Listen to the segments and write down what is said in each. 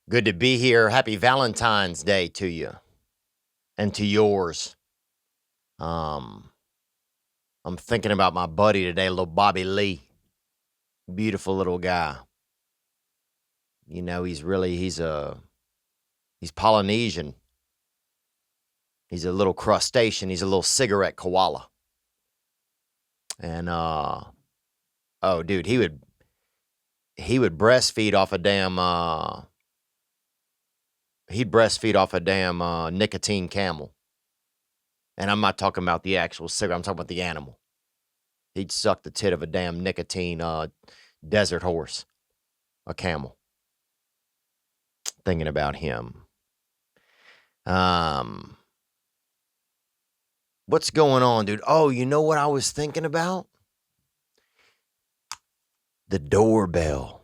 Good to be here. Happy Valentine's Day to you and to yours. Um, I'm thinking about my buddy today, little Bobby Lee. Beautiful little guy. You know, he's Polynesian. He's a little crustacean. He's a little cigarette koala. And oh dude, he would breastfeed off a damn nicotine camel. And I'm not talking about the actual cigarette, I'm talking about the animal. He'd suck the tit of a damn nicotine desert horse, a camel. Thinking about him. What's going on, dude? Oh, you know what I was thinking about? The doorbell.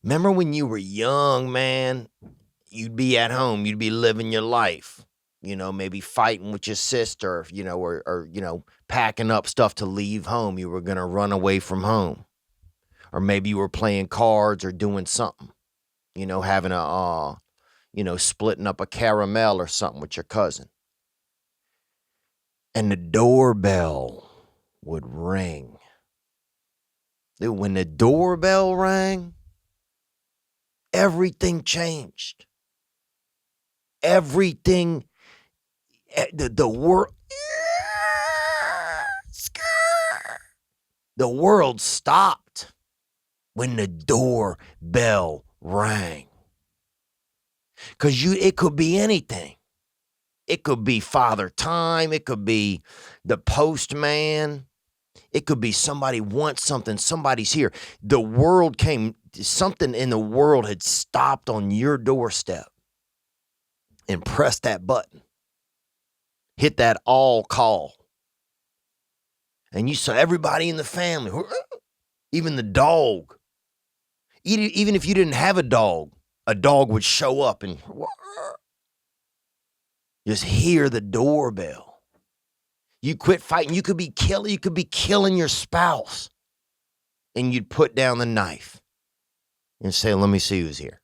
Remember when you were young, man? You'd be at home, you'd be living your life. You know, maybe fighting with your sister, or packing up stuff to leave home. You were going to run away from home. Or maybe you were playing cards or doing something. Having splitting up a caramel or something with your cousin. And the doorbell would ring. Dude, when the doorbell rang, everything changed. Everything, the world, the world stopped when the doorbell rang. Because it could be anything. It could be Father Time. It could be the postman. It could be somebody wants something. Somebody's here. The world came. Something in the world had stopped on your doorstep and pressed that button. Hit that all call. And you saw everybody in the family, even the dog. Even if you didn't have a dog would show up and just hear the doorbell. You quit fighting. You could be killing your spouse. And you'd put down the knife and say, let me see who's here.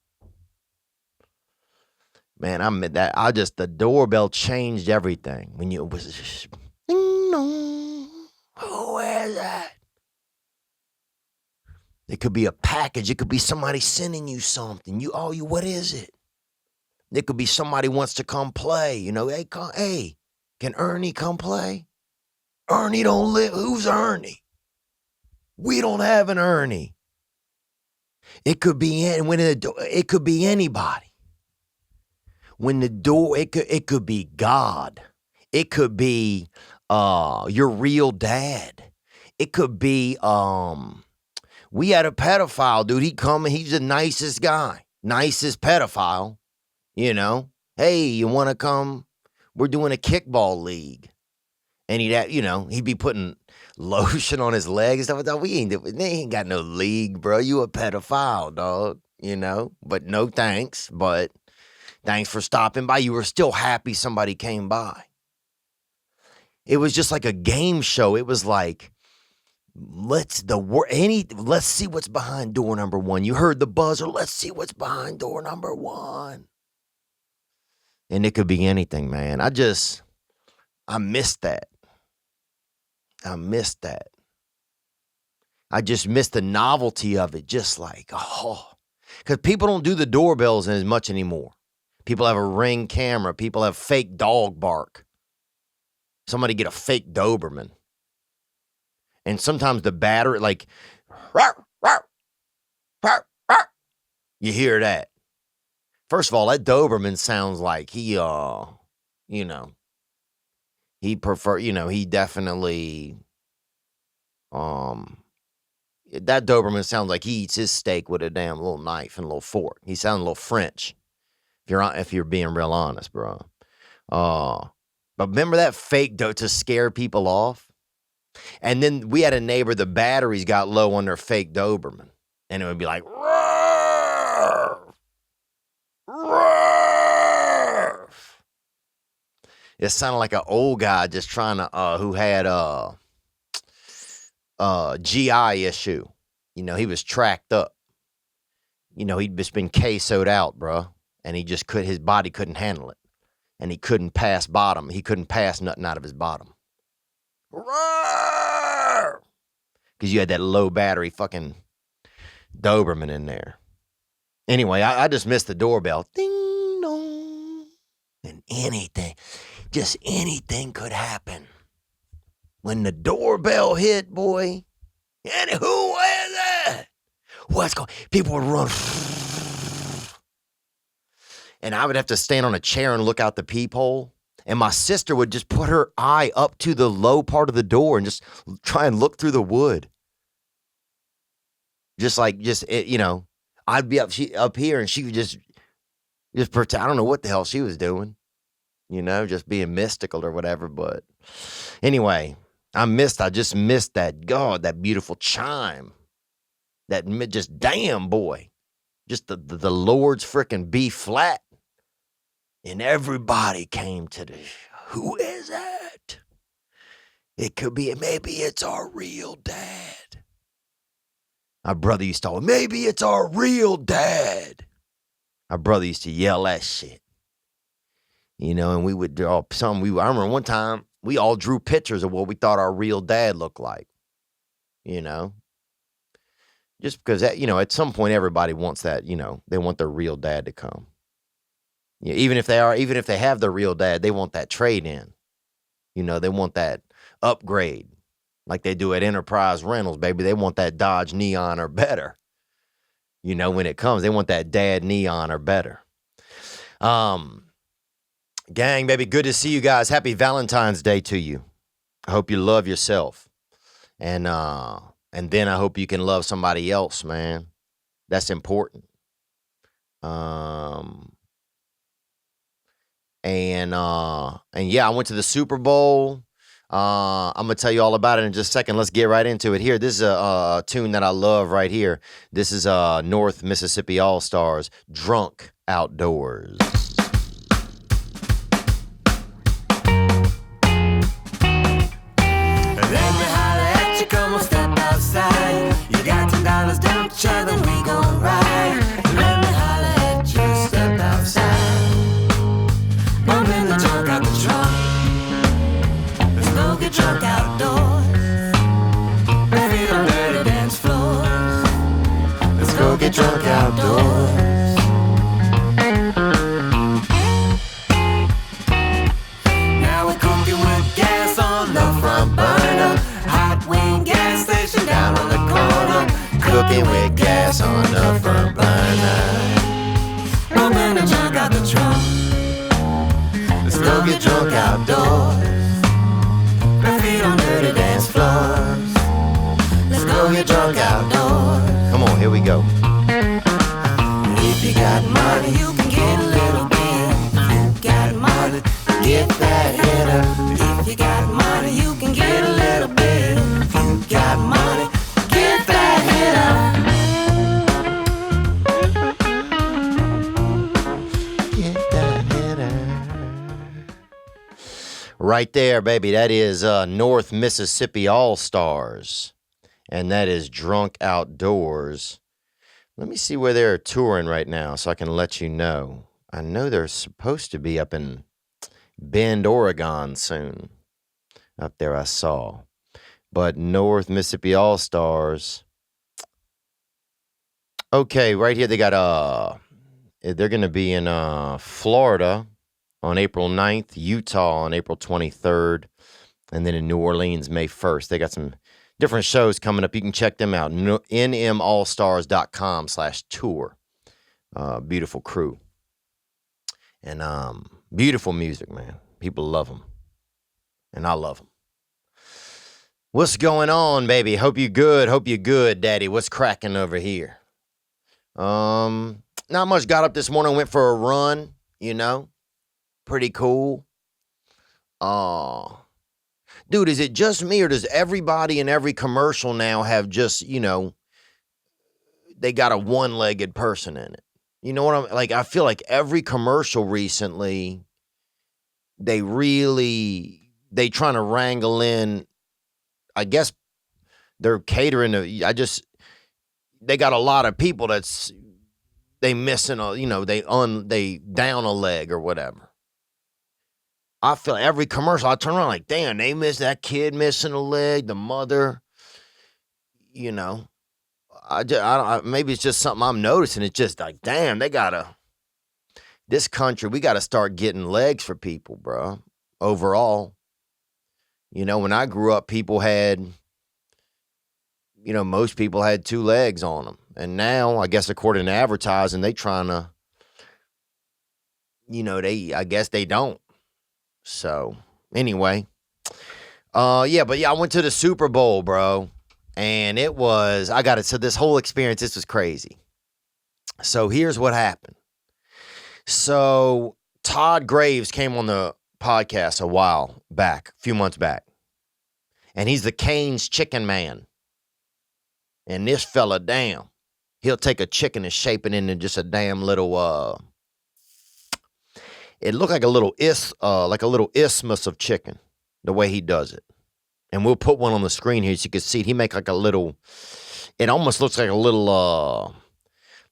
Man, the doorbell changed everything. When it was just, ding dong, who is that? It could be a package. It could be somebody sending you something. What is it? It could be somebody wants to come play. Hey, can Ernie come play? Ernie don't live. Who's Ernie? We don't have an Ernie. It could be it could be anybody. When the door, it could be God. It could be your real dad. It could be we had a pedophile, dude. He's the nicest guy, nicest pedophile. Hey, you want to come? We're doing a kickball league. And he'd be putting lotion on his legs and stuff. They ain't got no league, bro. You a pedophile, dog. But no thanks. But thanks for stopping by. You were still happy somebody came by. It was just like a game show. It was like, let's see what's behind door number 1. You heard the buzzer. Let's see what's behind door number 1. And it could be anything, man. I missed that. I missed that. I just missed the novelty of it. Just like, because people don't do the doorbells as much anymore. People have a Ring camera. People have fake dog bark. Somebody get a fake Doberman. And sometimes the battery, like, you hear that. First of all, that Doberman sounds like he definitely, that Doberman sounds like he eats his steak with a damn little knife and a little fork. He sounds a little French, if you're being real honest, bro. But remember that fake to scare people off? And then we had a neighbor, the batteries got low on their fake Doberman. And it would be like, roar, roar. It sounded like an old guy just trying to, who had GI issue. He was tracked up. he'd just been quesoed out, bro. And his body couldn't handle it. And he couldn't pass bottom. He couldn't pass nothing out of his bottom. Because you had that low battery fucking Doberman in there. Anyway, I just missed the doorbell. Ding dong. And just anything could happen. When the doorbell hit, boy, and who is it? People would run. And I would have to stand on a chair and look out the peephole. And my sister would just put her eye up to the low part of the door and just try and look through the wood. I'd be up here and she would just pretend. I don't know what the hell she was doing, just being mystical or whatever. But anyway, I just missed that beautiful chime. That just damn boy, just the Lord's frickin' B flat. And everybody came to who is it? It could be, maybe it's our real dad. My brother used to, maybe it's our real dad. My brother used to yell that shit. And we would draw I remember one time we all drew pictures of what we thought our real dad looked like. Just because at some point everybody wants that, they want their real dad to come. Yeah, even if they have their real dad, they want that trade in. They want that upgrade like they do at Enterprise Rentals, baby. They want that Dodge Neon or better. When it comes, they want that dad Neon or better. Gang, baby, good to see you guys. Happy Valentine's Day to you. I hope you love yourself. And then I hope you can love somebody else, man. That's important. And yeah, I went to the Super Bowl. I'm gonna tell you all about it in just a second. Let's get right into it. Here, this is a tune that I love right here. This is North Mississippi Allstars, "Drunk Outdoors." Let me holler at you, come on, step outside. You got $10, don't you? Then we gon' ride. Let me holler at you, step outside. Bumping the junk out the trunk. Let's go get drunk outdoors. Bare feet on dirty dance floors. Let's go get drunk outdoors. Now we're cooking with gas on the front burner. Hot wing gas station down on the corner. Cooking with gas on the front burner. Bumping the junk out the trunk. Let's go get drunk outdoors. Bare feet on dirty dance floors. Let's go get drunk outdoors. Come on, here we go. If you got money, you can get a little bit. If you got money, get that hitter. If you got money, you can get a little bit. If you got money, get that Right there, baby. That is North Mississippi Allstars. And that is Drunk Outdoors. Let me see where they're touring right now so I can let you know. I know they're supposed to be up in Bend, Oregon soon. Up there I saw. But North Mississippi Allstars. Okay, right here they got they're going to be in Florida on April 9th, Utah on April 23rd, and then in New Orleans May 1st. They got some different shows coming up. You can check them out. nmallstars.com/tour. Beautiful crew. And beautiful music, man. People love them. And I love them. What's going on, baby? Hope you good. Hope you good, daddy. What's cracking over here? Not much. Got up this morning, went for a run, Pretty cool. Dude, is it just me or does everybody in every commercial now have just, they got a one-legged person in it? You know what I'm like? I feel like every commercial recently, they trying to wrangle in, I guess they're catering to, they got a lot of people that's they missing a, they down a leg or whatever. I feel every commercial, I turn around like, damn, they missed that kid missing a leg, the mother, maybe it's just something I'm noticing. It's just like, damn, this country, we got to start getting legs for people, bro. Overall, when I grew up, people had, most people had 2 legs on them. And now, I guess, according to advertising, they trying to, I guess they don't. So, anyway. I went to the Super Bowl, bro. And so this whole experience, this was crazy. So, here's what happened. So, Todd Graves came on the podcast a few months back. And he's the Cane's chicken man. And this fella, damn, he'll take a chicken and shape it into just a damn little, it looked like a little isthmus of chicken, the way he does it. And we'll put one on the screen here so you can see it. He make like it almost looks like a little,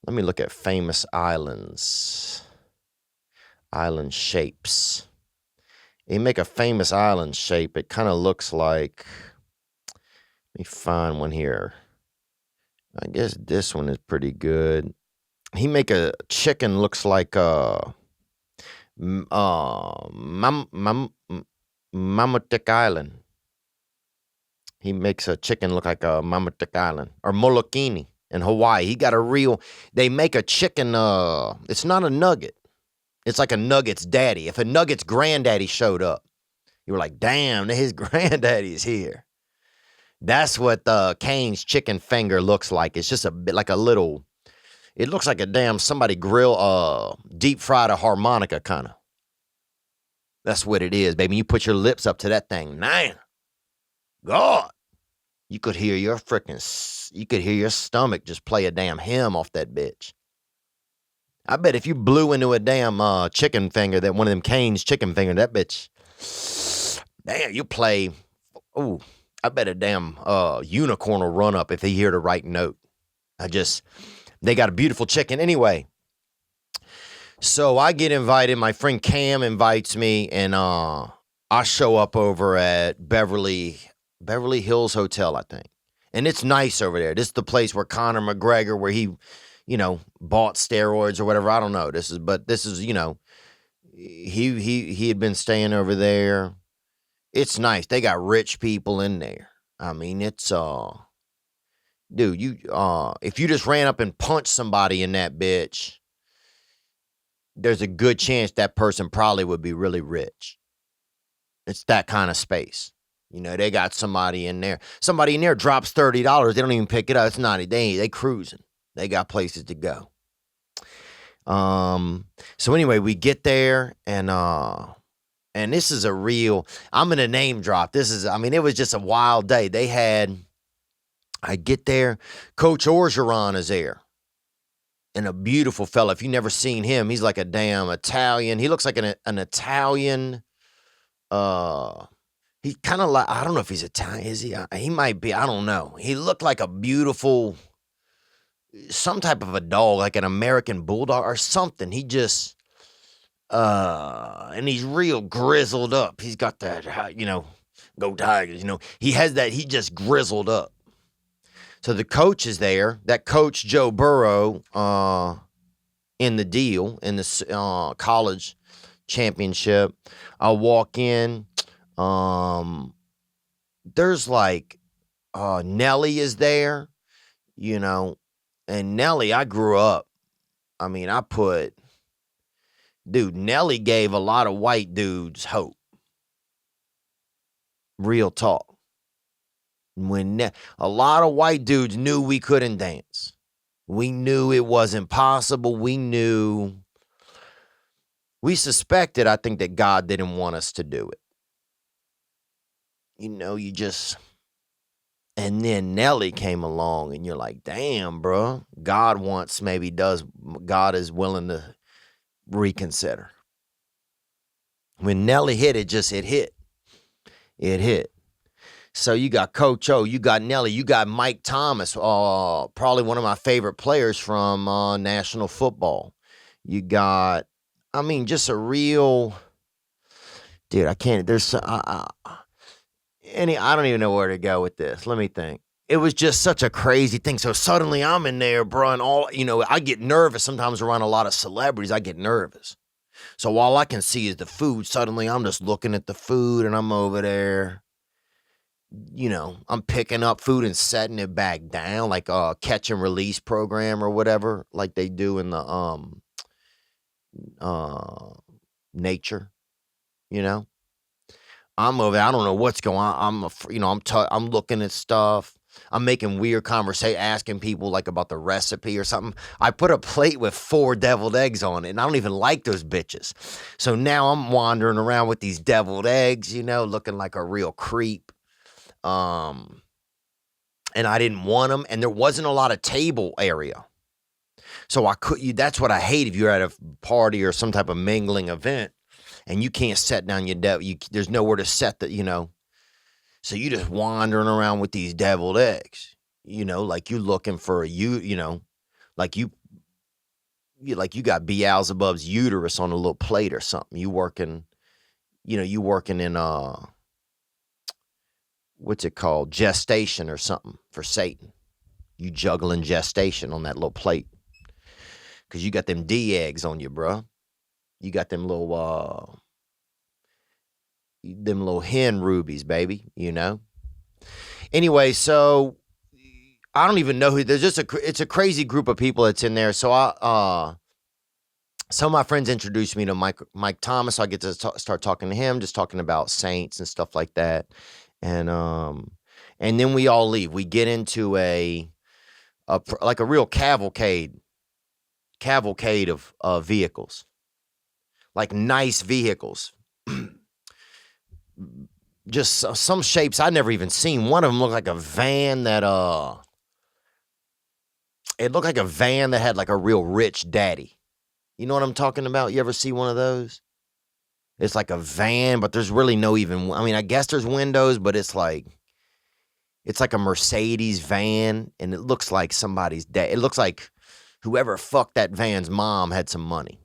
let me look at famous island shapes. He make a famous island shape. It kind of looks like, let me find one here. I guess this one is pretty good. He make a chicken looks like Mamutic Island. He makes a chicken look like a Mamutic Island or Molokini in Hawaii. They make a chicken. It's not a nugget. It's like a nugget's daddy. If a nugget's granddaddy showed up, you were like, damn, his granddaddy's here. That's what the Cane's chicken finger looks like. It's just a bit like it looks like a damn somebody deep fried a harmonica kind of. That's what it is, baby. You put your lips up to that thing. Man, God, you could hear your stomach just play a damn hymn off that bitch. I bet if you blew into a damn chicken finger, that one of them Cane's chicken finger, that bitch, damn, you play, ooh, I bet a damn unicorn will run up if they hear the right note. They got a beautiful chicken. Anyway, so I get invited. My friend Cam invites me, and I show up over at Beverly Hills Hotel, I think. And it's nice over there. This is the place where Conor McGregor, where he, bought steroids or whatever. I don't know. This is, he had been staying over there. It's nice. They got rich people in there. I mean, it's, dude, if you just ran up and punched somebody in that bitch, there's a good chance that person probably would be really rich. It's that kind of space. They got somebody in there. Somebody in there drops $30. They don't even pick it up. It's not, they cruising. They got places to go. So anyway, we get there, and this is I'm going to name drop. It was just a wild day. I get there, Coach Orgeron is there. And a beautiful fella. If you've never seen him, he's like a damn Italian. He looks like an Italian, he kind of like, I don't know if he's Italian, is he? He might be, I don't know. He looked like a beautiful, some type of a dog, like an American bulldog or something. He just, and he's real grizzled up. He's got that, go Tigers, he has that, he just grizzled up. So the coach is there, that coach Joe Burrow, in the deal, in the college championship. I walk in, there's like, Nelly is there, and Nelly, I grew up, Nelly gave a lot of white dudes hope. Real talk. A lot of white dudes knew we couldn't dance. We knew it wasn't possible. We suspected, I think, that God didn't want us to do it. And then Nelly came along, and you're like, damn, bro, God is willing to reconsider. When Nelly hit it, it hit. So you got Coach O, you got Nelly, you got Mike Thomas, probably one of my favorite players from national football. You got, I mean, just a real dude. I can't. There's I don't even know where to go with this. Let me think. It was just such a crazy thing. So suddenly I'm in there, bro, and I get nervous sometimes around a lot of celebrities. I get nervous. So all I can see is the food. Suddenly I'm just looking at the food, and I'm over there. I'm picking up food and setting it back down, like a catch and release program or whatever, like they do in the nature. I'm over there. I don't know what's going on. I'm looking at stuff. I'm making weird conversation, asking people like about the recipe or something. I put a plate with 4 deviled eggs on it, and I don't even like those bitches. So now I'm wandering around with these deviled eggs, looking like a real creep. And I didn't want them, and there wasn't a lot of table area. So that's what I hate if you're at a party or some type of mingling event, and you can't set down your there's nowhere to set so you just wandering around with these deviled eggs, like you looking for like you got Beelzebub's uterus on a little plate or something. You working in what's it called? Gestation or something for Satan. You juggling gestation on that little plate. Cause you got them D eggs on you, bruh. You got them little hen rubies, baby, Anyway, so I don't even know who. It's a crazy group of people that's in there. So some of my friends introduced me to Mike Thomas. So I get to start talking to him, just talking about saints and stuff like that. And then we all leave. We get into a real cavalcade of vehicles, like nice vehicles. Just some shapes I'd never even seen. One of them looked like a van that it looked like a van that had like a real rich daddy. You know what I'm talking about? You ever see one of those? It's like a van, but there's really I guess there's windows, but it's like a Mercedes van, and it looks like somebody's dad. It looks like whoever fucked that van's mom had some money,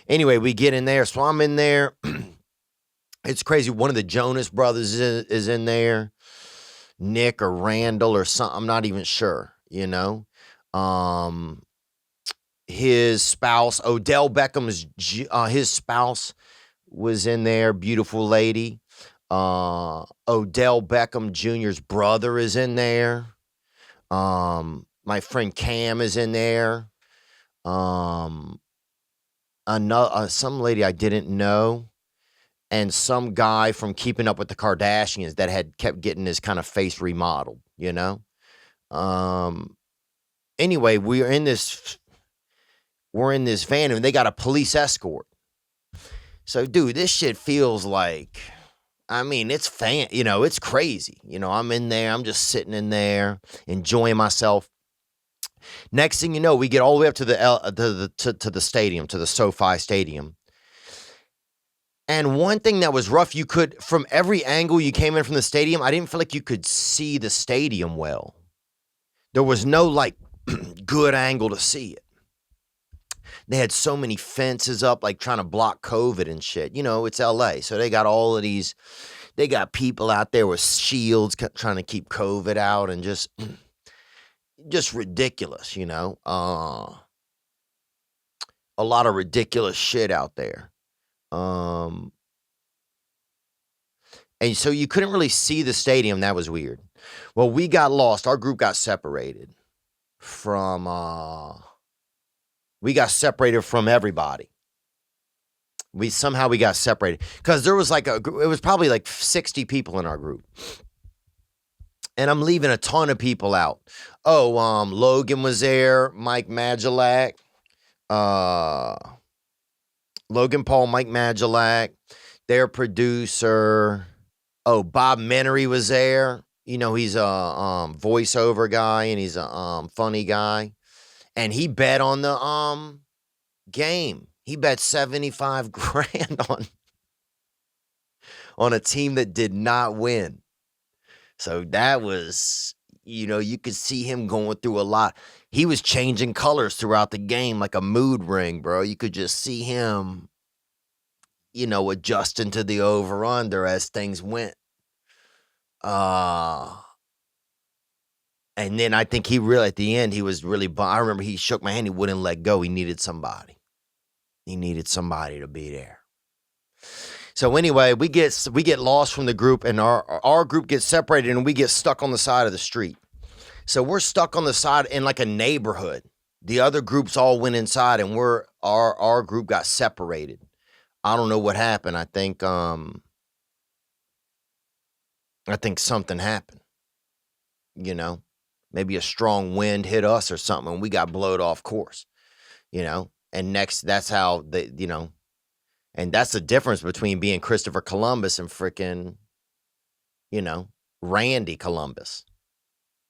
Anyway, we get in there. So I'm in there. It's crazy. One of the Jonas brothers is in there. Nick or Randall or something. I'm not even sure, His spouse, Odell Beckham's, his spouse was in there. Beautiful lady. Odell Beckham Jr.'s brother is in there. My friend Cam is in there. Some lady I didn't know, and some guy from Keeping Up with the Kardashians that had kept getting his kind of face remodeled, Anyway, we're in this van, and they got a police escort. So, dude, this shit feels like, it's it's crazy. I'm in there, I'm just sitting in there, enjoying myself. Next thing you know, we get all the way up to the stadium, to the SoFi Stadium. And one thing that was rough, you could, from every angle you came in from the stadium, I didn't feel like you could see the stadium well. There was no, like, good angle to see it. They had so many fences up, like, trying to block COVID and shit. It's LA, so they got all of these, they got people out there with shields trying to keep COVID out, and just ridiculous, a lot of ridiculous shit out there. And so you couldn't really see the stadium. That was weird. Well, we got lost. Our group got separated from everybody. We got separated because there was it was probably like 60 people in our group. And I'm leaving a ton of people out. Logan was there, Mike Magilak, Logan Paul, Mike Magilak, their producer. Bob Menery was there. He's a voiceover guy, and he's a funny guy. And he bet on the game. He bet 75 grand on a team that did not win. So that was, you could see him going through a lot. He was changing colors throughout the game like a mood ring, bro. You could just see him, adjusting to the over-under as things went. And then I think he really, at the end, he was really I remember he shook my hand. He wouldn't let go. He needed somebody. He needed somebody to be there. So anyway, we get lost from the group, and our group gets separated, and we get stuck on the side of the street. So we're stuck on the side in like a neighborhood. The other groups all went inside, and our group got separated. I don't know what happened. I think something happened. Maybe a strong wind hit us or something, and we got blowed off course. And next, that's how and that's the difference between being Christopher Columbus and freaking, Randy Columbus.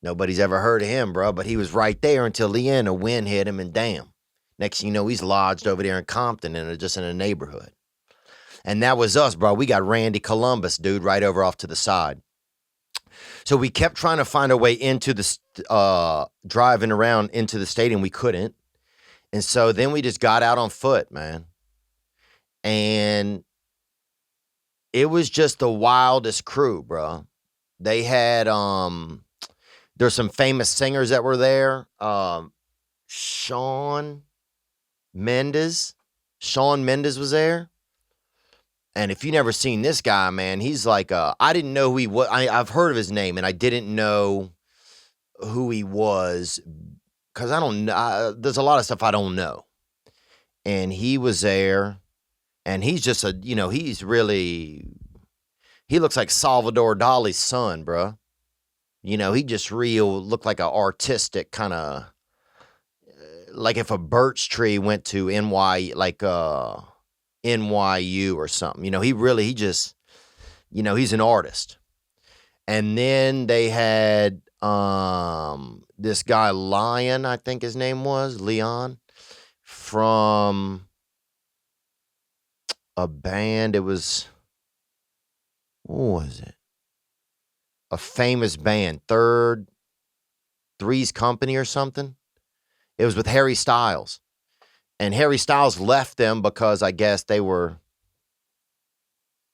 Nobody's ever heard of him, bro, but he was right there until the end. A wind hit him, and damn. Next thing you know, he's lodged over there in Compton just in a neighborhood. And that was us, bro. We got Randy Columbus, dude, right over off to the side. So we kept trying to find a way into the, driving around into the stadium. We couldn't. And so then we just got out on foot, man. And it was just the wildest crew, bro. They had, there's some famous singers that were there. Shawn Mendes was there. And if you never seen this guy, man, he's like, I didn't know who he was. I've heard of his name, and I didn't know who he was because I don't know. There's a lot of stuff I don't know. And he was there, and he's just he looks like Salvador Dali's son, bro. He just looked like an artistic kind of, like if a birch tree went to NYU or something. He's an artist. And then they had this guy Leon, I think his name was Leon, from a band. It was, what was it? A famous band, Three's Company or something. It was with Harry Styles. And Harry Styles left them because I guess they were,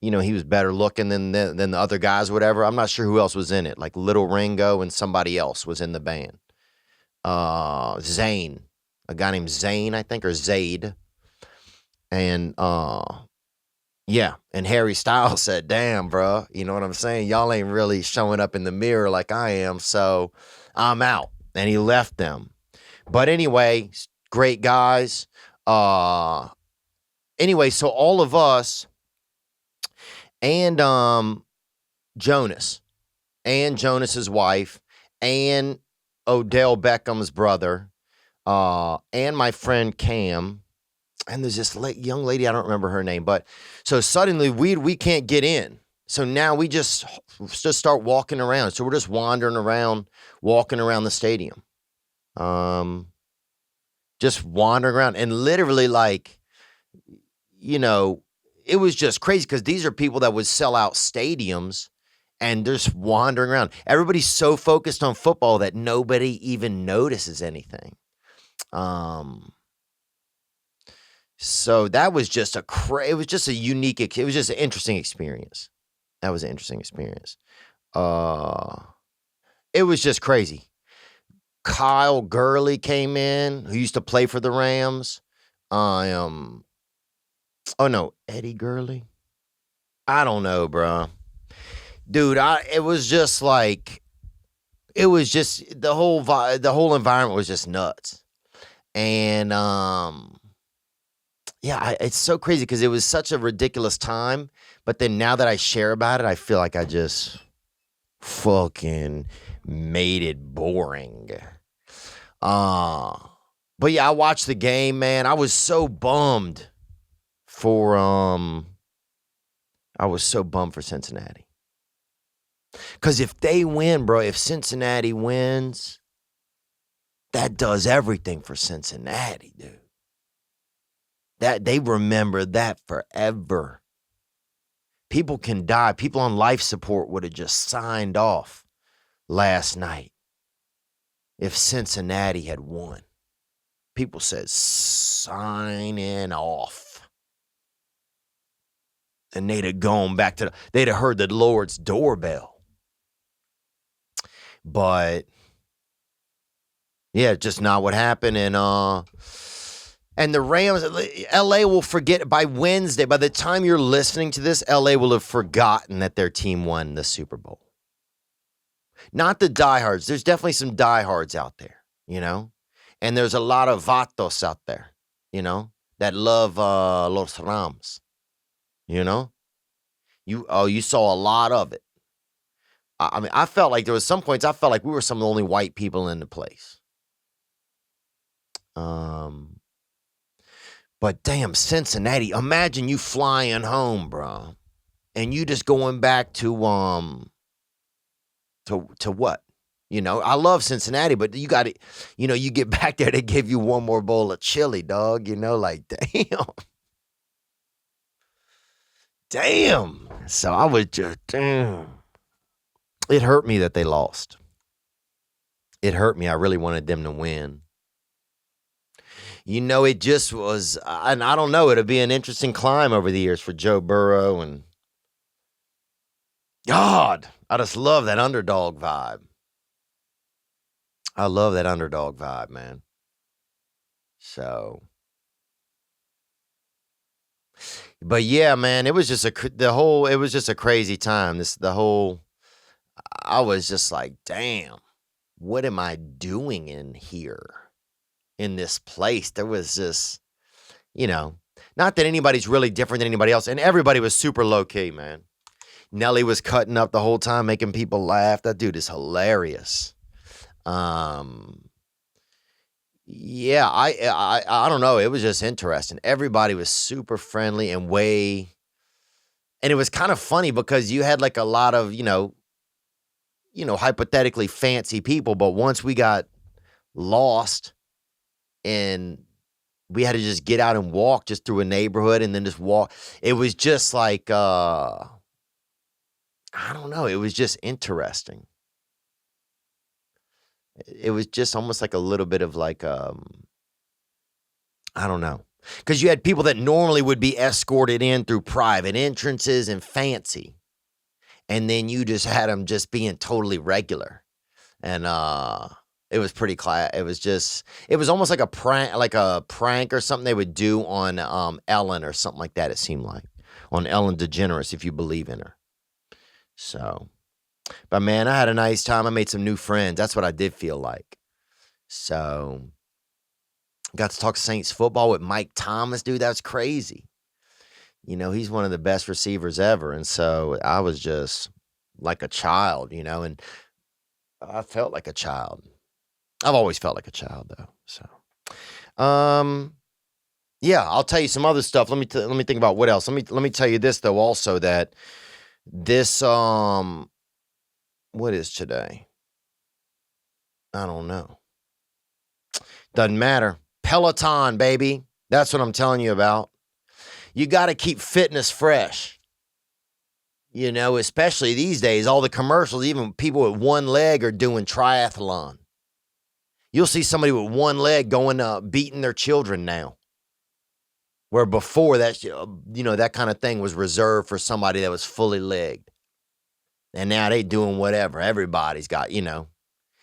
he was better looking than the other guys or whatever. I'm not sure who else was in it. Like Little Ringo and somebody else was in the band. Zayn. A guy named Zayn, I think, or Zayd. And, yeah. And Harry Styles said, damn, bro. You know what I'm saying? Y'all ain't really showing up in the mirror like I am, so I'm out. And he left them. But anyway, great guys. Anyway, so all of us and Jonas and Jonas's wife and Odell Beckham's brother and my friend Cam, and there's this young lady, I don't remember her name, but so suddenly we can't get in. So now we just start walking around. So we're just wandering around, walking around the stadium. Just wandering around, and literally it was just crazy because these are people that would sell out stadiums and they're just wandering around. Everybody's so focused on football that nobody even notices anything. So that was just it was just an interesting experience. That was an interesting experience. It was just crazy. Kyle Gurley came in, who used to play for the Rams. Eddie Gurley. I don't know, bro. Dude, it was just the whole environment was just nuts. And it's so crazy because it was such a ridiculous time, but then now that I share about it, I feel like I just fucking made it boring. But yeah, I watched the game, man. I was so bummed for Cincinnati. Cause if they win, bro, if Cincinnati wins, that does everything for Cincinnati, dude. That they remember that forever. People can die. People on life support would have just signed off last night if Cincinnati had won. People said signing off. And they'd have gone back they'd have heard the Lord's doorbell. But yeah, just not what happened. And the Rams, LA will forget by Wednesday. By the time you're listening to this, LA will have forgotten that their team won the Super Bowl. Not the diehards. There's definitely some diehards out there, you know? And there's a lot of vatos out there, you know, that love Los Rams, you know? You saw a lot of it. I mean, I felt like there was some points, I felt like we were some of the only white people in the place. But damn, Cincinnati, imagine you flying home, bro, and you just going back to what? You know, I love Cincinnati, but you got to, you know, you get back there, they give you one more bowl of chili, dog, you know, like, damn. Damn. So I was just, damn. It hurt me that they lost. It hurt me. I really wanted them to win. You know, it just was, and I don't know, it'll be an interesting climb over the years for Joe Burrow. And God, I just love that underdog vibe. I love that underdog vibe, man. So, but yeah, man, it was just it was just a crazy time. I was just like, damn, what am I doing in here? In this place? There was just, you know, not that anybody's really different than anybody else. And everybody was super low key, man. Nelly was cutting up the whole time, making people laugh. That dude is hilarious. Yeah, I don't know. It was just interesting. Everybody was super friendly and and it was kind of funny because you had like a lot of, you know, hypothetically fancy people. But once we got lost and we had to just get out and walk just through a neighborhood and then just walk, it was just like, I don't know. It was just interesting. It was just almost like a little bit of like, I don't know. Because you had people that normally would be escorted in through private entrances and fancy. And then you just had them just being totally regular. And it was pretty it was almost like a prank or something they would do on Ellen or something like that, it seemed like. On Ellen DeGeneres, if you believe in her. So, but man, I had a nice time. I made some new friends. That's what I did feel like. So, got to talk Saints football with Mike Thomas, dude. That's crazy. You know, he's one of the best receivers ever. And so I was just like a child, you know, and I felt like a child. I've always felt like a child, though. So, yeah, I'll tell you some other stuff. Let me think about what else. Let me tell you this, though, also, that this, what is today? I don't know. Doesn't matter. Peloton, baby. That's what I'm telling you about. You got to keep fitness fresh. You know, especially these days, all the commercials, even people with one leg are doing triathlon. You'll see somebody with one leg going, beating their children now. Where before that, you know, that kind of thing was reserved for somebody that was fully legged. And now they doing whatever. Everybody's got, you know,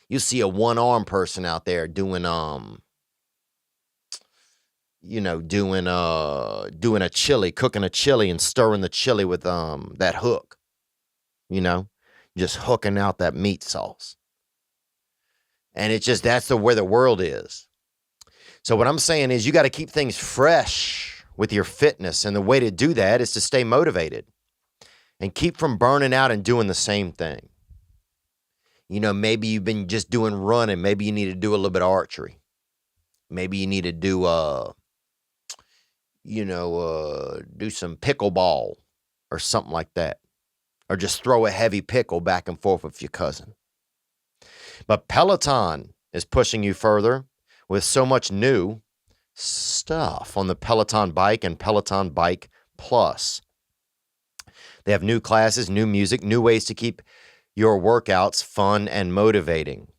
you see a one-arm person out there doing, you know, doing a chili, cooking a chili and stirring the chili with that hook, you know, just hooking out that meat sauce. And it's just, that's where the world is. So what I'm saying is you got to keep things fresh with your fitness. And the way to do that is to stay motivated and keep from burning out and doing the same thing. You know, maybe you've been just doing running. Maybe you need to do a little bit of archery. Maybe you need to do, do some pickleball or something like that. Or just throw a heavy pickle back and forth with your cousin. But Peloton is pushing you further with so much new stuff on the Peloton bike and Peloton Bike Plus. They have new classes, new music, new ways to keep your workouts fun and motivating.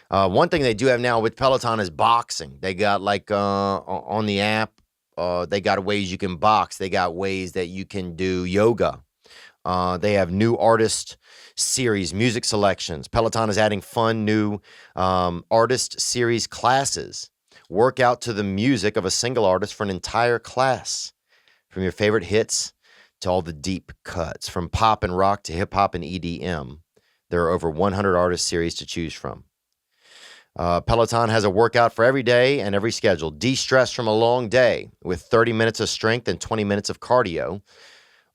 One thing they do have now with Peloton is boxing. They got like on the app, they got ways you can box. They got ways that you can do yoga. They have new artist series, music selections. Peloton is adding fun new artist series classes. Work out to the music of a single artist for an entire class. From your favorite hits to all the deep cuts. From pop and rock to hip hop and EDM. There are over 100 artist series to choose from. Peloton has a workout for every day and every schedule. De-stress from a long day with 30 minutes of strength and 20 minutes of cardio.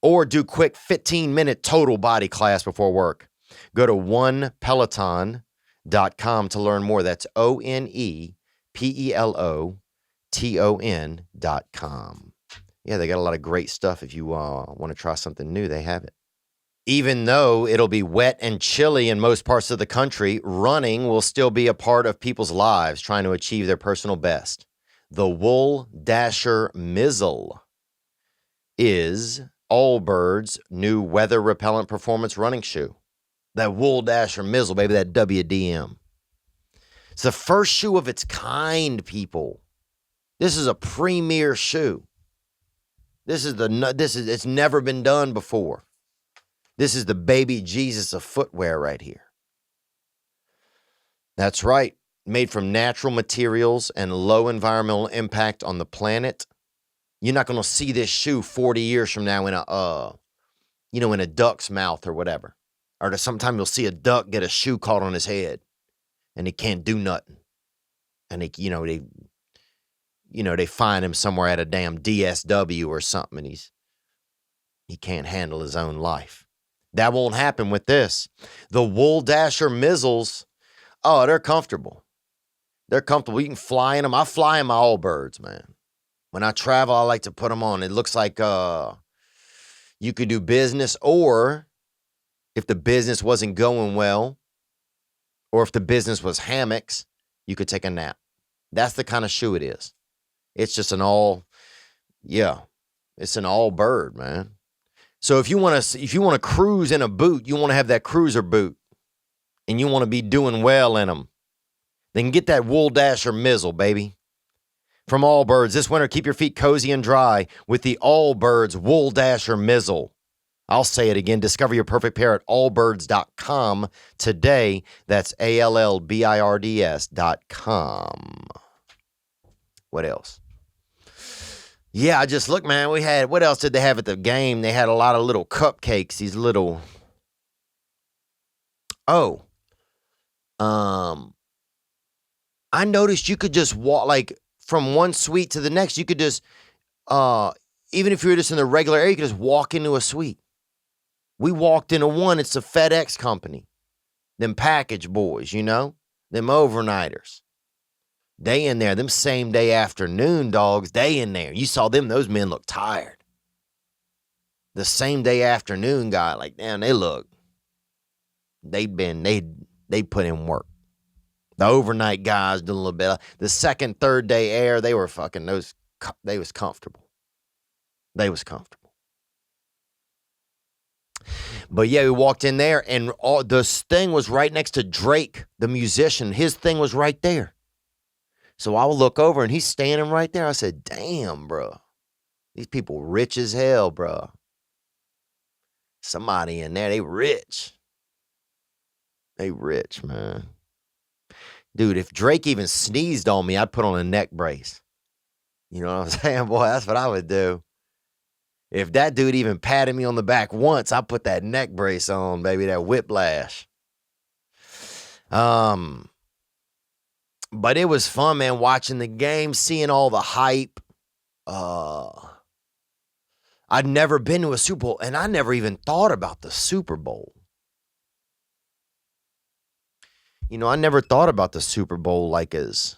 Or do quick 15-minute total body class before work. Go to onepeloton.com to learn more. That's OnePeloton.com. Yeah, they got a lot of great stuff. If you want to try something new, they have it. Even though it'll be wet and chilly in most parts of the country, running will still be a part of people's lives trying to achieve their personal best. The Wool Dasher Mizzle is Allbirds' new weather repellent performance running shoe. That Wool Dasher Mizzle, baby, that WDM. It's the first shoe of its kind, people. This is a premier shoe. It's never been done before. This is the baby Jesus of footwear right here. That's right. Made from natural materials and low environmental impact on the planet. You're not going to see this shoe 40 years from now in a duck's mouth or whatever. Or sometime you'll see a duck get a shoe caught on his head and he can't do nothing. And they find him somewhere at a damn DSW or something and he can't handle his own life. That won't happen with this. The Wool Dasher Mizzles, they're comfortable. They're comfortable. You can fly in them. I fly in my Allbirds, man. When I travel, I like to put them on. It looks like you could do business, or if the business wasn't going well, or if the business was hammocks, you could take a nap. That's the kind of shoe it is. It's just it's an Allbird, man. So if you want to cruise in a boot, you want to have that cruiser boot, and you want to be doing well in them, then get that Wool Dasher Mizzle, baby. From Allbirds, this winter, keep your feet cozy and dry with the Allbirds Wool Dasher Mizzle. I'll say it again. Discover your perfect pair at allbirds.com today. That's ALLBIRDS.com. What else? Yeah, I just look, man. What else did they have at the game? They had a lot of little cupcakes. These little. I noticed you could just walk like from one suite to the next. You could just, even if you were just in the regular area, you could just walk into a suite. We walked into one. It's a FedEx company. Them package boys, them overnighters. They in there, them same day afternoon dogs, they in there. You saw them, those men look tired. The same day afternoon guy, like, damn, they put in work. The overnight guys doing a little bit. The second, third day air, they were fucking, they was comfortable. They was comfortable. But yeah, we walked in there and this thing was right next to Drake, the musician. His thing was right there. So I will look over and he's standing right there. I said, damn, bro. These people rich as hell, bro. Somebody in there, they rich. They rich, man. Dude, if Drake even sneezed on me, I'd put on a neck brace. You know what I'm saying, boy? That's what I would do. If that dude even patted me on the back once, I'd put that neck brace on, baby, that whiplash. But it was fun, man, watching the game, seeing all the hype. I'd never been to a Super Bowl, and I never even thought about the Super Bowl. I never thought about the Super Bowl like as,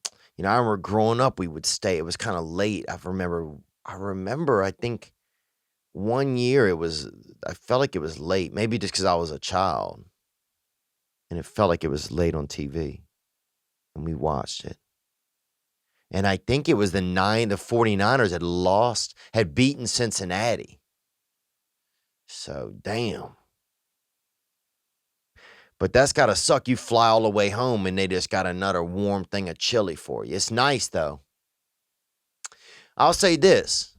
I remember growing up, we would stay. It was kind of late. I remember, I think one year I felt like it was late, maybe just because I was a child. And it felt like it was late on TV. And we watched it. And I think it was the 49ers had beaten Cincinnati. So, damn. But that's got to suck. You fly all the way home and they just got another warm thing of chili for you. It's nice, though. I'll say this.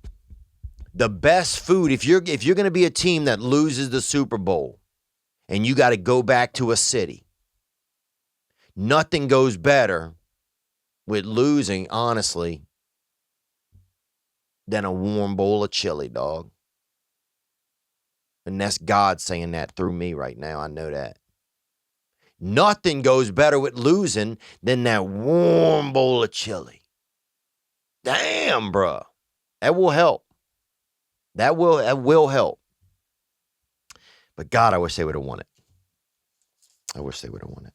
The best food, if you're going to be a team that loses the Super Bowl and you got to go back to a city, nothing goes better with losing, honestly, than a warm bowl of chili, dog. And that's God saying that through me right now. I know that. Nothing goes better with losing than that warm bowl of chili. Damn, bruh. That will help. That will help. But God, I wish they would have won it. I wish they would have won it.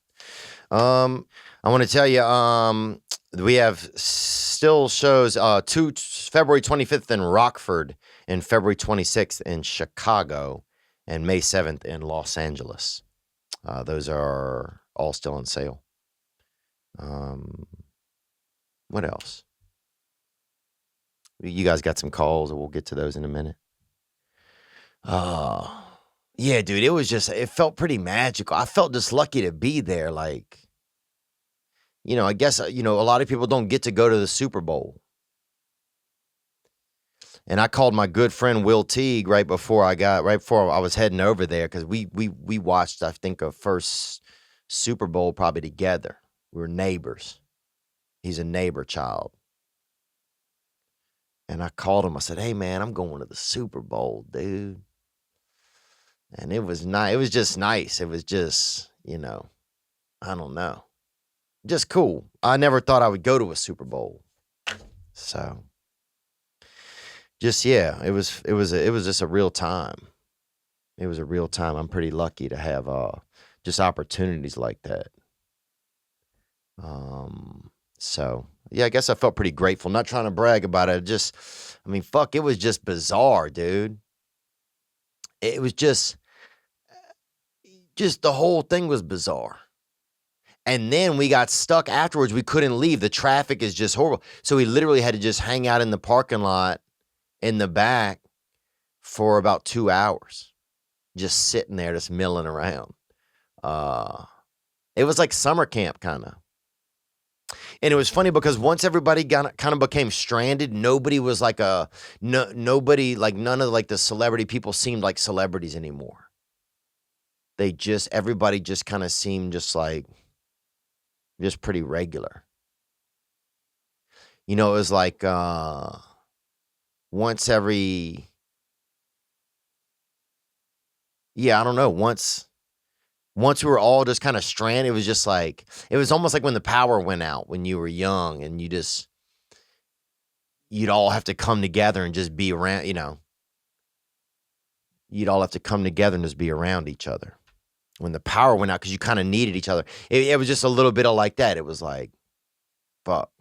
I want to tell you, we have still shows February 25th in Rockford and February 26th in Chicago and May 7th in Los Angeles. Those are all still on sale. What else? You guys got some calls, and we'll get to those in a minute. Yeah, dude, it felt pretty magical. I felt just lucky to be there. Like, I guess, a lot of people don't get to go to the Super Bowl. And I called my good friend Will Teague right before I was heading over there, because we watched, I think, a first Super Bowl probably together. We were neighbors. He's a neighbor child. And I called him. I said, "Hey, man, I'm going to the Super Bowl, dude." And it was nice. It was just nice. It was just, I don't know. Just cool. I never thought I would go to a Super Bowl. So, just, yeah, it was just a real time. It was a real time. I'm pretty lucky to have just opportunities like that. So, yeah, I guess I felt pretty grateful. Not trying to brag about it. Fuck, it was just bizarre, dude. It was just the whole thing was bizarre. And then we got stuck afterwards. We couldn't leave. The traffic is just horrible. So we literally had to just hang out in the parking lot in the back for about 2 hours. Just sitting there, just milling around. It was like summer camp, kind of. And it was funny because once everybody kind of became stranded, nobody was like nobody, like none of like the celebrity people seemed like celebrities anymore. Everybody just kind of seemed just pretty regular. It was like once every, yeah, I don't know, once we were all just kind of stranded, it was almost like when the power went out when you were young and you'd all have to come together and just be around, you'd all have to come together and just be around each other. When the power went out, because you kind of needed each other. It was just a little bit of like that. It was like, fuck,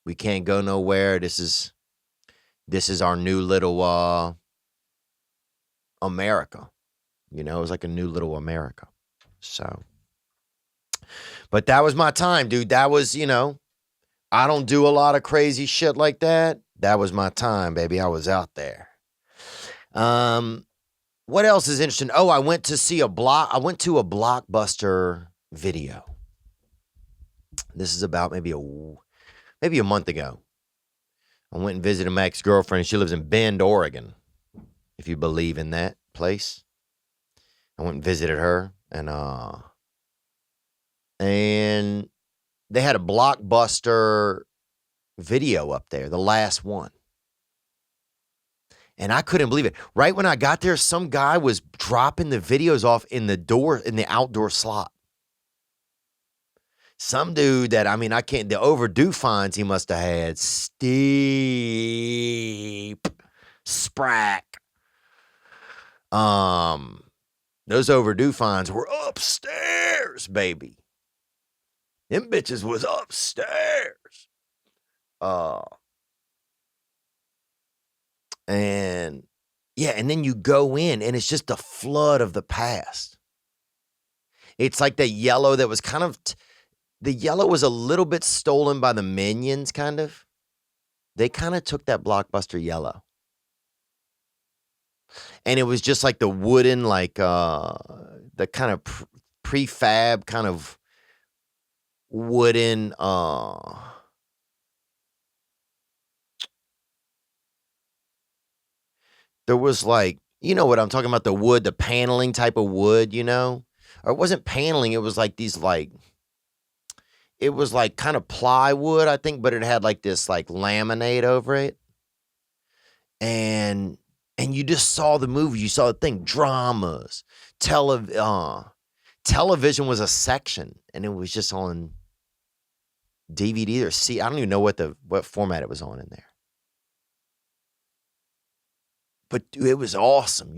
we can't go nowhere. This is our new little America. It was like a new little America. So, but that was my time, dude. That was, I don't do a lot of crazy shit like that. That was my time, baby. I was out there. What else is interesting? Oh, I went to a Blockbuster video. This is about maybe a month ago. I went and visited my ex-girlfriend. She lives in Bend, Oregon, if you believe in that place. I went and visited her, and they had a Blockbuster video up there, the last one. And I couldn't believe it. Right when I got there, some guy was dropping the videos off in the outdoor slot. Some dude that, the overdue fines he must have had, steep, sprack. Those overdue fines were upstairs, baby. Them bitches was upstairs. And yeah, and then you go in and it's just a flood of the past. It's like the yellow that was the yellow was a little bit stolen by the Minions, kind of. They kind of took that Blockbuster yellow. And it was just like the wooden, like the kind of prefab kind of wooden there was like, you know what I'm talking about, the wood, the paneling type of wood, you know? Or it wasn't paneling, it was like these like it was like kind of plywood, I think, but it had like this like laminate over it. And you just saw the movie, you saw the thing, dramas, television was a section, and it was just on DVD or I don't even know what format it was on in there. But it was awesome.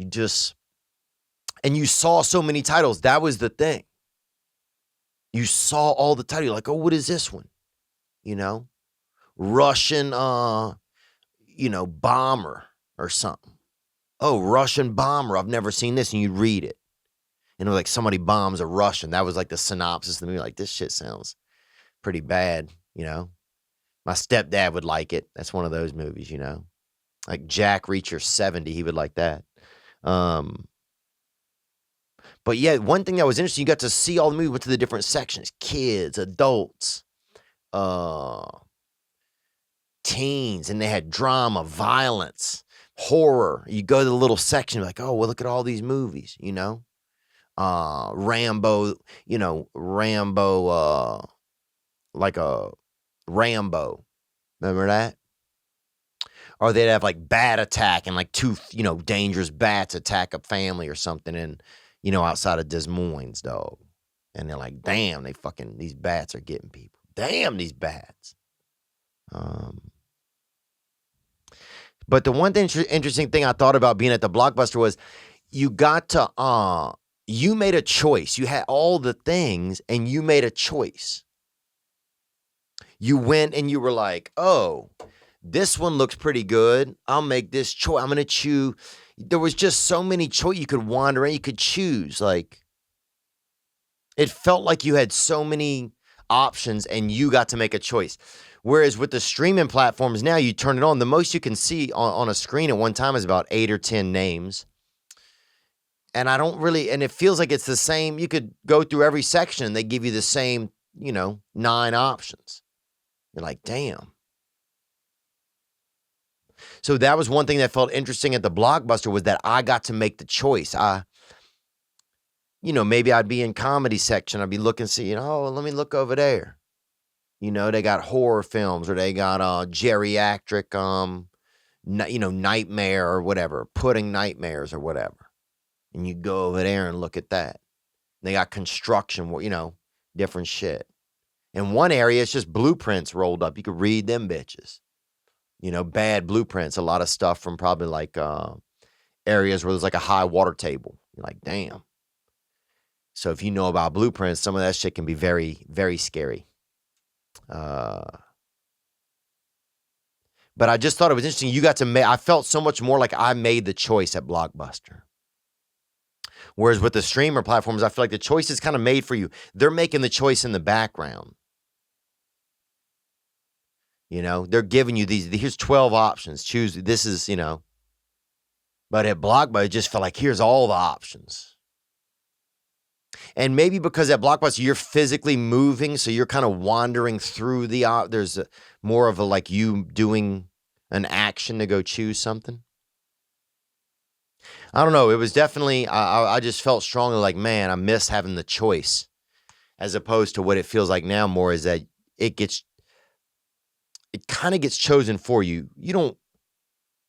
And you saw so many titles. That was the thing. You saw all the titles. You're like, oh, what is this one? You know? Russian, bomber or something. Oh, Russian bomber. I've never seen this. And you'd read it. And it was like somebody bombs a Russian. That was like the synopsis of the movie. Like, this shit sounds pretty bad, you know? My stepdad would like it. That's one of those movies, you know? Like Jack Reacher 70, he would like that. But yeah, one thing that was interesting, you got to see all the movies, went to the different sections. Kids, adults, teens, and they had drama, violence, horror. You go to the little section, like, oh, well, look at all these movies, you know? Rambo, like a Rambo. Remember that? Or they'd have like bat attack and like two, dangerous bats attack a family or something and, outside of Des Moines, dog. And they're like, damn, these bats are getting people. Damn, these bats. But the one interesting thing I thought about being at the Blockbuster was you got to, you made a choice. You had all the things and you made a choice. You went and you were like, oh, this one looks pretty good. I'll make this choice. I'm going to choose. There was just so many choices. You could wander in. You could choose. Like, it felt like you had so many options and you got to make a choice. Whereas with the streaming platforms now, you turn it on. The most you can see on a screen at one time is about 8 or 10 names. And and it feels like it's the same. You could go through every section and they give you the same, 9 options. You're like, damn. So that was one thing that felt interesting at the Blockbuster was that I got to make the choice. Maybe I'd be in comedy section. I'd be looking, let me look over there. They got horror films or they got geriatric, nightmare or whatever, pudding nightmares or whatever. And you go over there and look at that. They got construction, different shit. In one area, it's just blueprints rolled up. You could read them bitches. Bad blueprints, a lot of stuff from probably like areas where there's like a high water table. You're like, damn. So if you know about blueprints, some of that shit can be very, very scary. But I just thought it was interesting. You got to I felt so much more like I made the choice at Blockbuster. Whereas with the streamer platforms, I feel like the choice is kind of made for you. They're making the choice in the background. They're giving you here's 12 options. Choose, this is, But at Blockbuster, it just felt like here's all the options. And maybe because at Blockbuster, you're physically moving, so you're kind of wandering through there's more of a like you doing an action to go choose something. I don't know. It was definitely, I just felt strongly like, man, I miss having the choice as opposed to what it feels like now more is that it kind of gets chosen for you.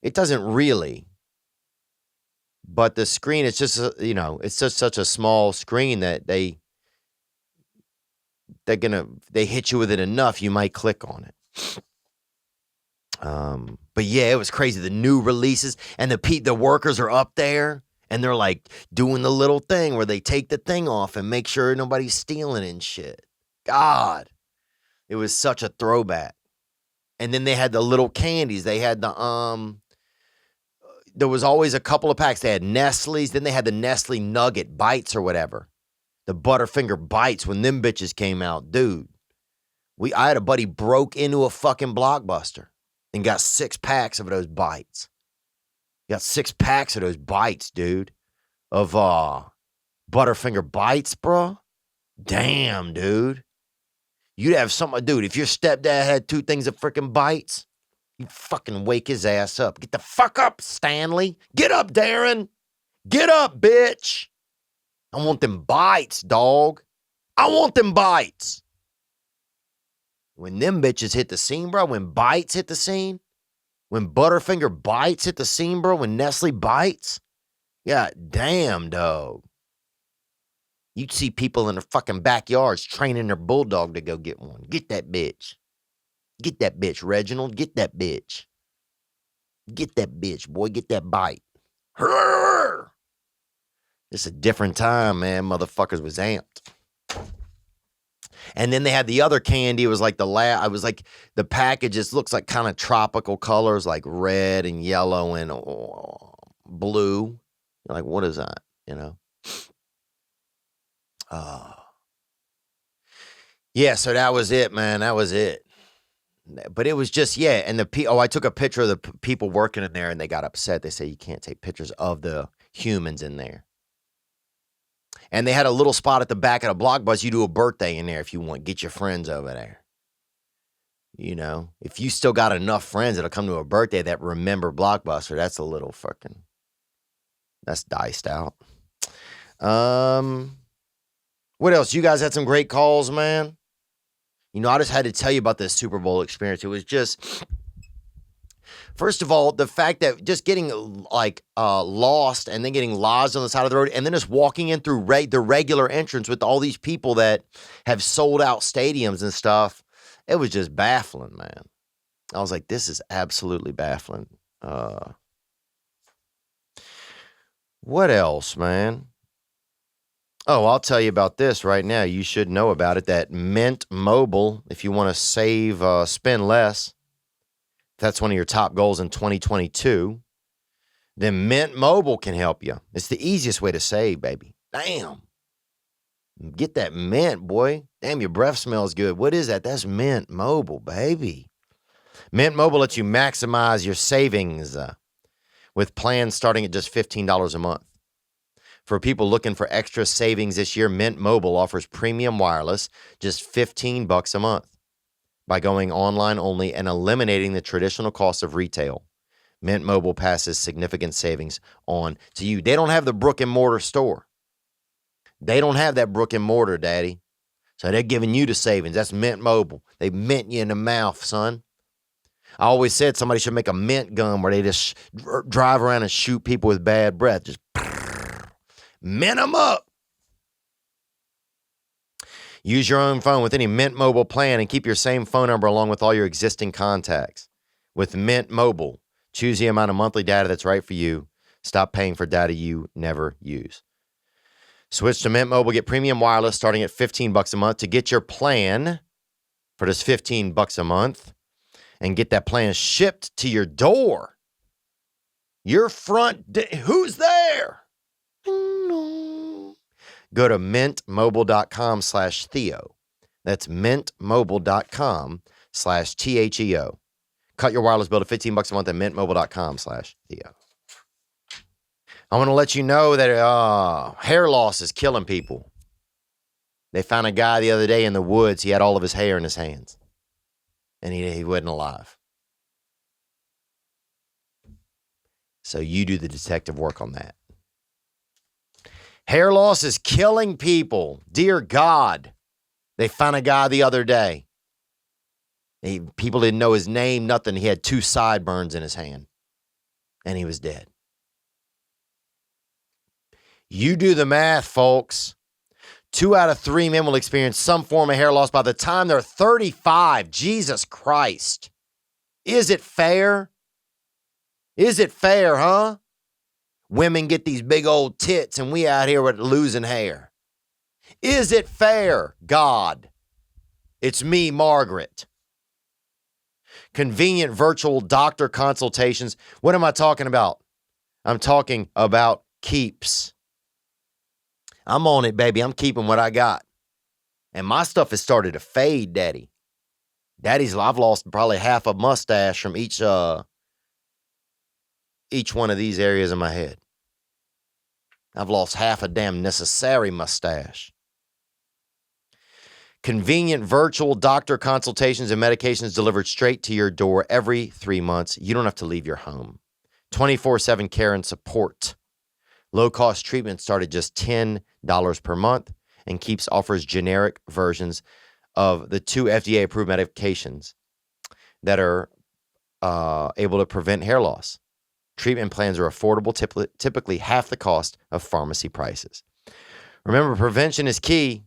It doesn't really. But the screen, it's just, it's just such a small screen that they hit you with it enough, you might click on it. But yeah, it was crazy. The new releases and the workers are up there and they're like doing the little thing where they take the thing off and make sure nobody's stealing and shit. God, it was such a throwback. And then they had the little candies. They had there was always a couple of packs. They had Nestle's. Then they had the Nestle Nugget Bites or whatever. The Butterfinger Bites when them bitches came out. Dude, I had a buddy broke into a fucking Blockbuster and got 6 packs of those bites. Got 6 packs of those bites, dude. Of Butterfinger bites, bro. Damn, dude. You'd have something, dude. If your stepdad had 2 things of freaking bites, you'd fucking wake his ass up. Get the fuck up, Stanley. Get up, Darren. Get up, bitch. I want them bites, dog. I want them bites. When them bitches hit the scene, bro, when bites hit the scene, when Butterfinger bites hit the scene, bro, when Nestle bites, god damn, dog. You'd see people in their fucking backyards training their bulldog to go get one. Get that bitch. Get that bitch, Reginald. Get that bitch. Get that bitch, boy. Get that bite. Hurr! It's a different time, man. Motherfuckers was amped. And then they had the other candy. It was like I was like, the package just looks like kind of tropical colors, like red and yellow and blue. You're like, what is that? You know? Yeah, so that was it, man. That was it. But it was just, yeah. And I took a picture of the people working in there and they got upset. They said you can't take pictures of the humans in there. And they had a little spot at the back of the Blockbuster. You do a birthday in there if you want. Get your friends over there. You know, if you still got enough friends that'll come to a birthday that remember Blockbuster, that's a little fucking, that's diced out. What else? You guys had some great calls, man. You know, I just had to tell you about this Super Bowl experience. It was just, first of all, the fact that just getting like lost and then getting lodged on the side of the road and then just walking in through the regular entrance with all these people that have sold out stadiums and stuff. It was just baffling, man. I was like, this is absolutely baffling. What else, man? Oh, I'll tell you about this right now. You should know about it. That Mint Mobile, if you want to save, spend less, that's one of your top goals in 2022, then Mint Mobile can help you. It's the easiest way to save, baby. Damn. Get that mint, boy. Damn, your breath smells good. What is that? That's Mint Mobile, baby. Mint Mobile lets you maximize your savings with plans starting at just $15 a month. For people looking for extra savings this year, Mint Mobile offers premium wireless, just $15 a month. By going online only and eliminating the traditional cost of retail, Mint Mobile passes significant savings on to you. They don't have the brick and mortar store. They don't have that brick and mortar, daddy. So they're giving you the savings. That's Mint Mobile. They mint you in the mouth, son. I always said somebody should make a mint gun where they just drive around and shoot people with bad breath. Just mint them up. Use your own phone with any Mint Mobile plan and keep your same phone number along with all your existing contacts. With Mint Mobile, choose the amount of monthly data that's right for you. Stop paying for data you never use. Switch to Mint Mobile. Get premium wireless starting at $15 a month to get your plan for just $15 a month and get that plan shipped to your door. Your front door. Who's there? Go to mintmobile.com/Theo. That's mintmobile.com/THEO. Cut your wireless bill to $15 a month at mintmobile.com/Theo. I want to let you know that hair loss is killing people. They found a guy the other day in the woods. He had all of his hair in his hands. And he wasn't alive. So you do the detective work on that. Hair loss is killing people. Dear God. They found a guy the other day. People didn't know his name, nothing. He had 2 sideburns in his hand. And he was dead. You do the math, folks. 2 out of 3 men will experience some form of hair loss by the time they're 35. Jesus Christ. Is it fair? Is it fair, huh? Women get these big old tits and we out here with losing hair. Is it fair, God? It's me, Margaret. Convenient virtual doctor consultations. What am I talking about? I'm talking about Keeps. I'm on it, baby. I'm keeping what I got. And my stuff has started to fade, Daddy. I've lost probably half a mustache from each each one of these areas in my head. I've lost half a damn necessary mustache. Convenient virtual doctor consultations and medications delivered straight to your door every 3 months. You don't have to leave your home. 24/7 care and support. Low-cost treatment start at just $10 per month, and Keeps offers generic versions of the 2 FDA-approved medications that are able to prevent hair loss. Treatment plans are affordable, typically half the cost of pharmacy prices. Remember, prevention is key.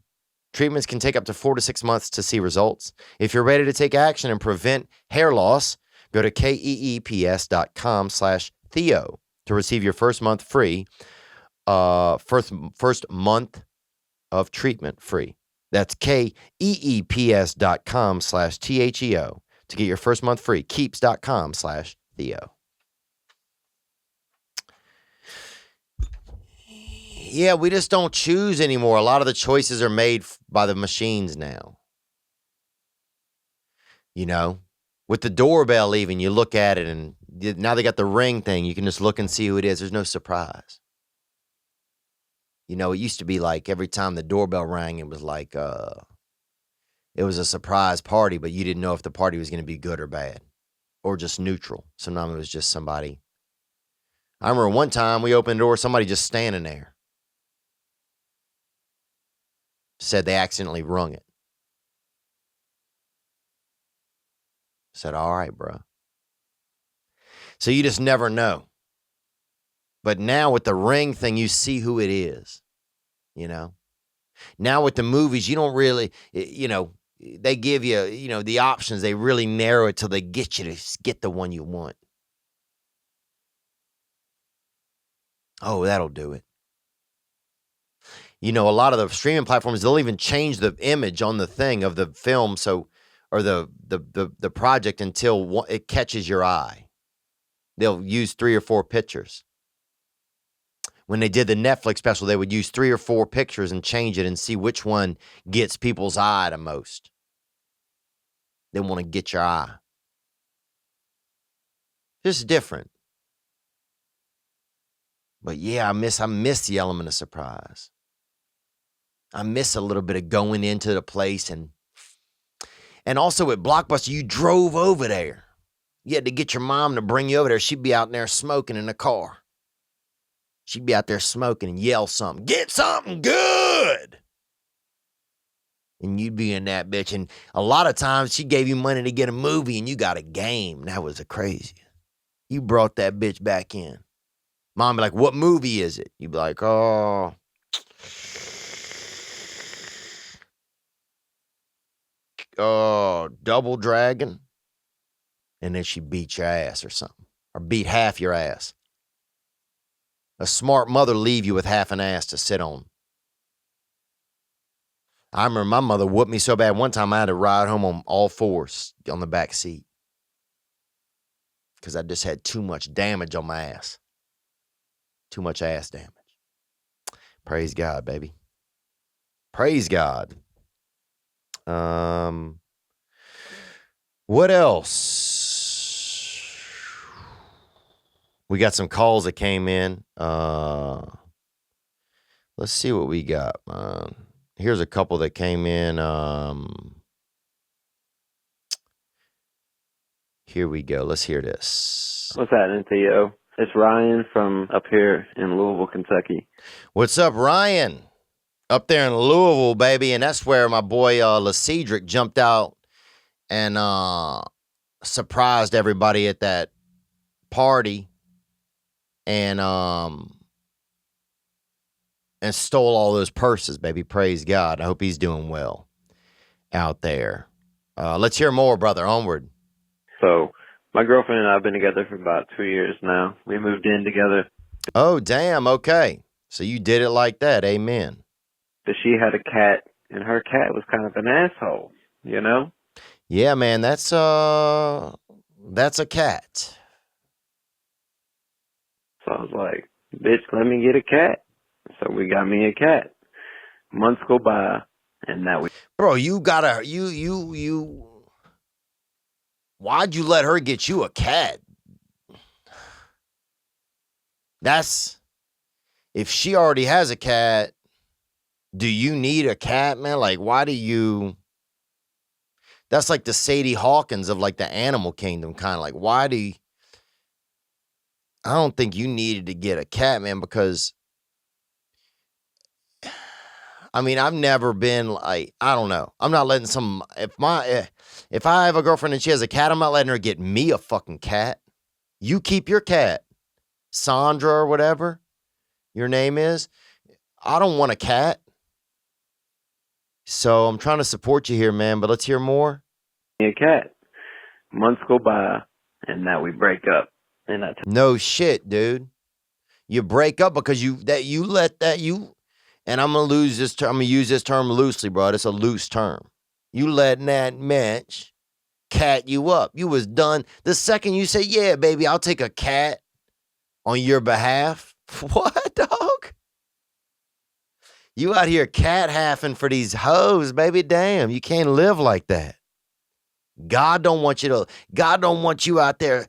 Treatments can take up to 4 to 6 months to see results. If you're ready to take action and prevent hair loss, go to keeps.com/Theo to receive your first month free. First month of treatment free. That's keeps.com/THEO to get your first month free. Keeps.com/Theo. Yeah, we just don't choose anymore. A lot of the choices are made by the machines now. You know, with the doorbell even, you look at it and now they got the ring thing. You can just look and see who it is. There's no surprise. You know, it used to be like every time the doorbell rang, it was like it was a surprise party, but you didn't know if the party was going to be good or bad or just neutral. Sometimes it was just somebody. I remember one time we opened the door, somebody just standing there. Said they accidentally rung it. Said, all right, bro. So you just never know. But now with the ring thing, you see who it is, you know. Now with the movies, you don't really, you know, they give you, you know, the options. They really narrow it till they get you to get the one you want. Oh, that'll do it. You know, a lot of the streaming platforms, they'll even change the image on the thing of the film, so or the project until it catches your eye. They'll use 3 or 4 pictures. When they did the Netflix special, they would use 3 or 4 pictures and change it and see which one gets people's eye the most. They want to get your eye. It's different. But yeah, I miss the element of surprise. I miss a little bit of going into the place and also at Blockbuster, you drove over there. You had to get your mom to bring you over there. She'd be out there smoking in the car. She'd be out there smoking and yell something. Get something good. And you'd be in that bitch. And a lot of times she gave you money to get a movie and you got a game. That was the craziest. You brought that bitch back in. Mom be like, what movie is it? You'd be like, oh, Double Dragon. And then she beat your ass or something. Or beat half your ass. A smart mother leave you with half an ass to sit on. I remember my mother whooped me so bad one time I had to ride home on all 4s on the back seat. Because I just had too much damage on my ass. Too much ass damage. Praise God, baby. Praise God. What else? We got some calls that came in. Let's see what we got. Here's a couple that came in. Here we go. Let's hear this. What's happening, Theo? It's Ryan from up here in Louisville, Kentucky. What's up, Ryan? Up there in Louisville, baby. And that's where my boy LaCedric jumped out and surprised everybody at that party and stole all those purses, baby. Praise God. I hope he's doing well out there. Let's hear more, brother. Onward. So my girlfriend and I have been together for about 2 years now. We moved in together. Oh, damn. Okay. So you did it like that. Amen. But she had a cat, and her cat was kind of an asshole, you know? Yeah, man. That's a cat. So I was like, bitch, let me get a cat. So we got me a cat. Months go by, and now we... Bro, you gotta... Why'd you let her get you a cat? That's, if she already has a cat, do you need a cat, man? Like, why do you, that's like the Sadie Hawkins of like the animal kingdom, kind of like, why do you, I don't think you needed to get a cat, man, because I mean, I've never been like, I don't know. I'm not letting if I have a girlfriend and she has a cat, I'm not letting her get me a fucking cat. You keep your cat, Sandra or whatever your name is. I don't want a cat. So I'm trying to support you here, man, but let's hear more. A cat. Months go by, and now we break up. And No shit, dude. You break up because and I'm gonna use this term loosely, bro. It's a loose term. You letting that match cat you up. You was done. The second you say, yeah, baby, I'll take a cat on your behalf. What, dog? You out here cat halfing for these hoes, baby. Damn, you can't live like that. God don't want you out there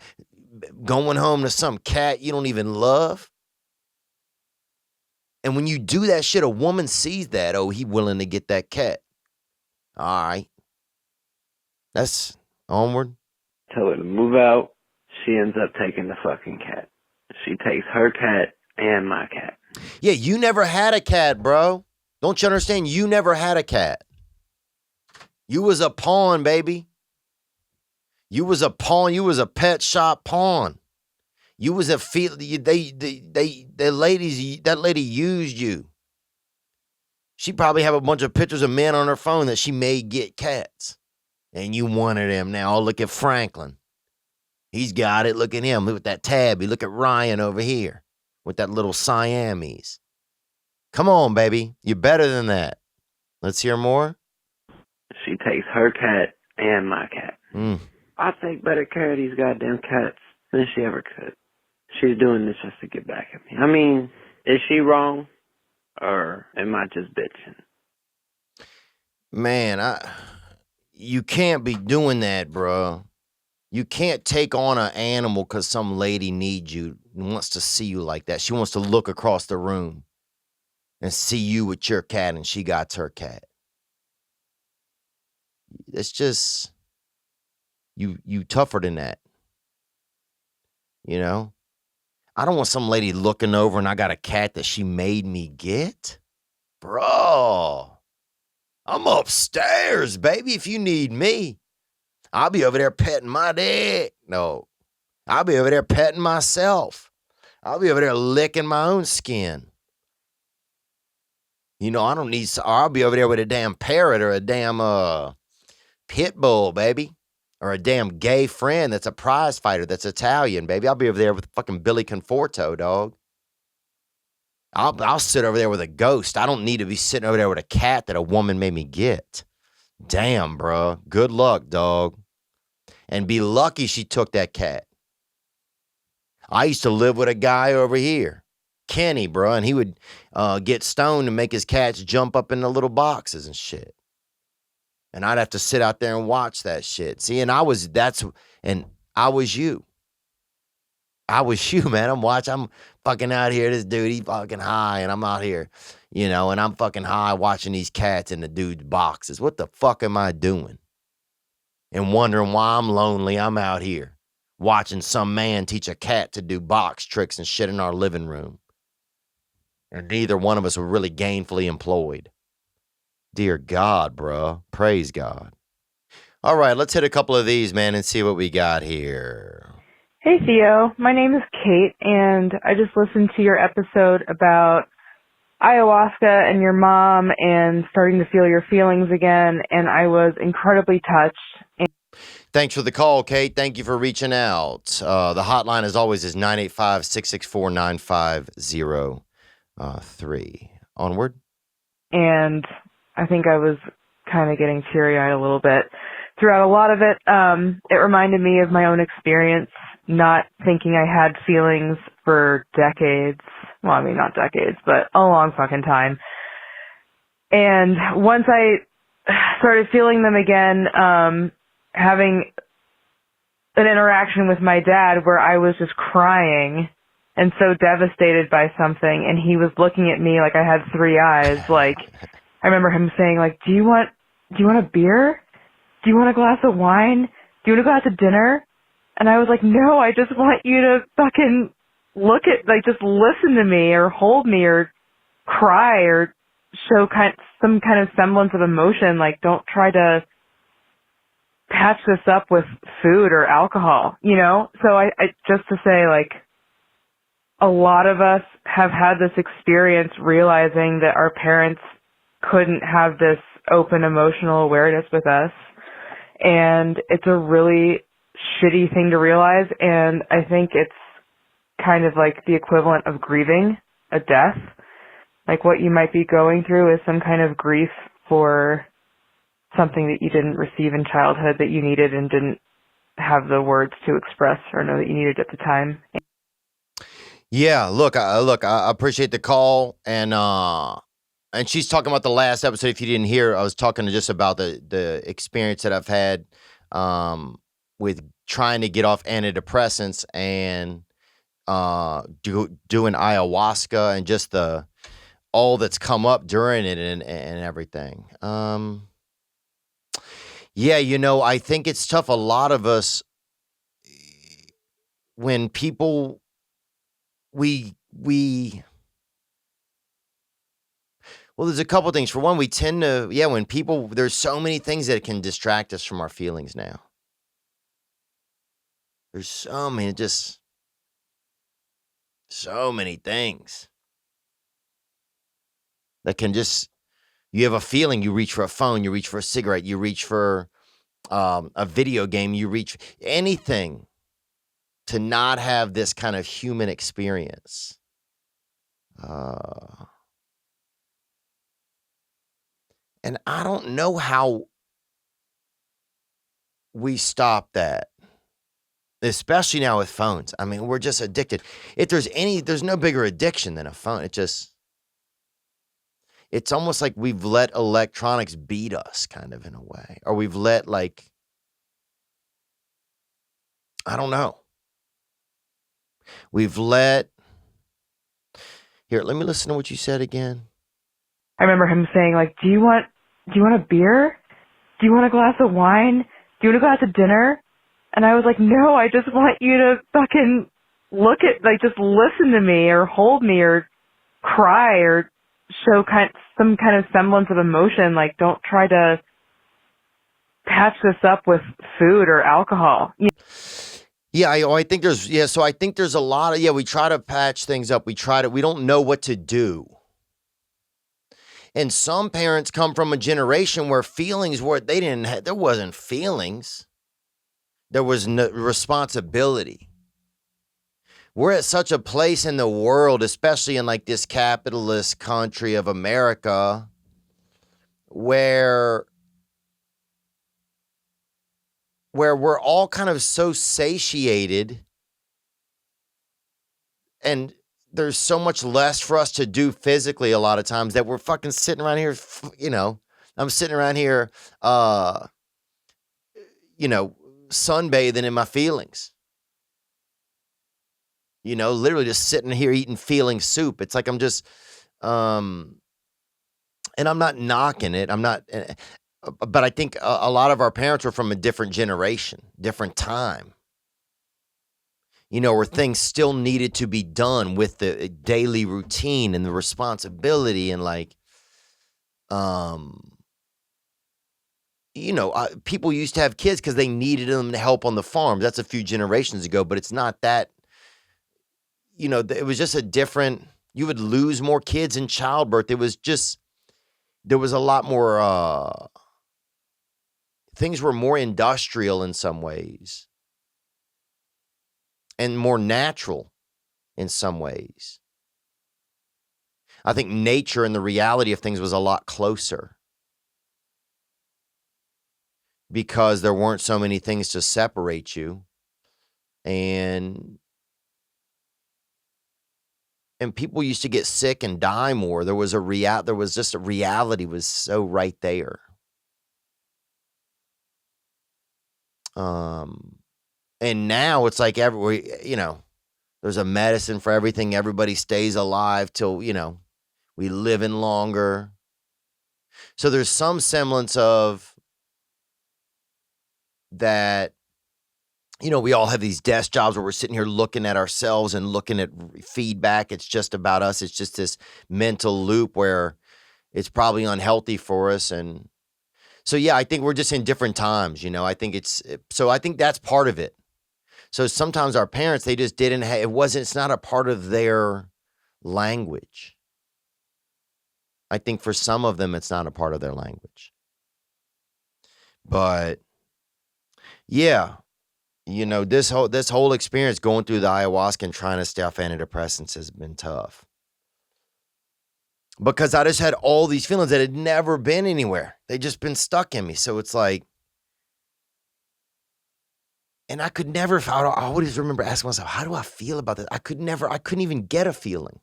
going home to some cat you don't even love. And when you do that shit, a woman sees that. Oh, he willing to get that cat. All right. That's onward. tell her to move out. She ends up taking the fucking cat. She takes her cat and my cat. Yeah, you never had a cat, bro. Don't you understand? You never had a cat. You was a pawn, baby. You was a pawn. You was a pet shop pawn. You was a that lady used you. She probably have a bunch of pictures of men on her phone that she made get cats. And you wanted them now. Oh, look at Franklin. He's got it. Look at him. Look at that tabby. Look at Ryan over here with that little Siamese. Come on, baby. You're better than that. Let's hear more. She takes her cat and my cat. I take better care of these goddamn cats than she ever could. She's doing this just to get back at me. I mean, is she wrong? Or am I just bitching? Man, you can't be doing that, bro. You can't take on an animal because some lady needs you and wants to see you like that. She wants to look across the room and see you with your cat and she got her cat. It's just, you tougher than that. You know? I don't want some lady looking over and I got a cat that she made me get. Bro, I'm upstairs, baby. If you need me, I'll be over there petting my dick. No, I'll be over there petting myself. I'll be over there licking my own skin. You know, I don't need, I'll be over there with a damn parrot or a damn pit bull, baby. Or a damn gay friend that's a prize fighter that's Italian, baby. I'll be over there with fucking Billy Conforto, dog. I'll sit over there with a ghost. I don't need to be sitting over there with a cat that a woman made me get. Damn, bro. Good luck, dog. And be lucky she took that cat. I used to live with a guy over here, Kenny, bro, and he would get stoned and make his cats jump up in the little boxes and shit. And I'd have to sit out there and watch that shit. See, and I was you. I was you, man. I'm fucking out here. This dude, he fucking high, and I'm out here, you know, and I'm fucking high watching these cats in the dude's boxes. What the fuck am I doing? And wondering why I'm lonely. I'm out here watching some man teach a cat to do box tricks and shit in our living room. And neither one of us were really gainfully employed. Dear God, bro. Praise God. All right, let's hit a couple of these, man, and see what we got here. Hey, Theo. My name is Kate, and I just listened to your episode about ayahuasca and your mom and starting to feel your feelings again, and I was incredibly touched. Thanks for the call, Kate. Thank you for reaching out. The hotline, as always, is 985-664-9503. Onward. And I think I was kind of getting teary-eyed a little bit throughout a lot of it. It reminded me of my own experience, not thinking I had feelings for decades. Well, I mean, not decades, but a long fucking time. And once I started feeling them again, having an interaction with my dad where I was just crying and so devastated by something, and he was looking at me like I had three eyes. Like, I remember him saying, like, do you want a beer? Do you want a glass of wine? Do you want to go out to dinner? And I was like, no, I just want you to fucking just listen to me or hold me or cry or show some kind of semblance of emotion. Like, don't try to patch this up with food or alcohol, you know? So I just to say, like, a lot of us have had this experience realizing that our parents couldn't have this open emotional awareness with us. And it's a really shitty thing to realize. And I think it's kind of like the equivalent of grieving a death. Like, what you might be going through is some kind of grief for something that you didn't receive in childhood that you needed and didn't have the words to express or know that you needed at the time. Yeah, look, I appreciate the call, and she's talking about the last episode. If you didn't hear, I was talking just about the experience that I've had with trying to get off antidepressants and doing ayahuasca and just all that's come up during it and everything. Yeah, you know, I think it's tough. A lot of us, when people, well, there's a couple things. For one, we tend to, when people, there's so many things that can distract us from our feelings now. There's so many things that can just, you have a feeling, you reach for a phone, you reach for a cigarette, you reach for a video game, you reach anything to not have this kind of human experience. And I don't know how we stop that, especially now with phones. I mean, we're just addicted. If there's no bigger addiction than a phone. It's almost like we've let electronics beat us, kind of, in a way. Or we've let, like, I don't know. Here, let me listen to what you said again. I remember him saying, like, do you want a beer? Do you want a glass of wine? Do you want to go out to dinner? And I was like, no, I just want you to fucking just listen to me or hold me or cry or show some kind of semblance of emotion. Like, don't try to patch this up with food or alcohol. Yeah, I think so I think there's a lot of, we try to patch things up. We don't know what to do. And some parents come from a generation where feelings there wasn't feelings. There was no responsibility. We're at such a place in the world, especially in like this capitalist country of America, where we're all kind of so satiated and there's so much less for us to do physically a lot of times that we're fucking sitting around here, I'm sitting around here, sunbathing in my feelings. Literally just sitting here eating feeling soup. It's like I'm just, and I'm not knocking it. But I think a lot of our parents were from a different generation, different time. Where things still needed to be done with the daily routine and the responsibility and people used to have kids because they needed them to help on the farm. That's a few generations ago, but it's not that. It was just a different. You would lose more kids in childbirth. There was a lot more. Things were more industrial in some ways. And more natural in some ways. I think nature and the reality of things was a lot closer. Because there weren't so many things to separate you. And people used to get sick and die more. There was just a reality was so right there. And now it's like everywhere, There's a medicine for everything. Everybody stays alive till, we live in longer. So there's some semblance of that, we all have these desk jobs where we're sitting here looking at ourselves and looking at feedback. It's just about us. It's just this mental loop where it's probably unhealthy for us. And so, yeah, I think we're just in different times, I think I think that's part of it. So sometimes our parents, they just didn't have, it's not a part of their language. I think for some of them, it's not a part of their language. But yeah, this whole experience going through the ayahuasca and trying to stay off antidepressants has been tough. Because I just had all these feelings that had never been anywhere. They just been stuck in me. So it's like, and I could never, I always remember asking myself, how do I feel about this? I couldn't even get a feeling.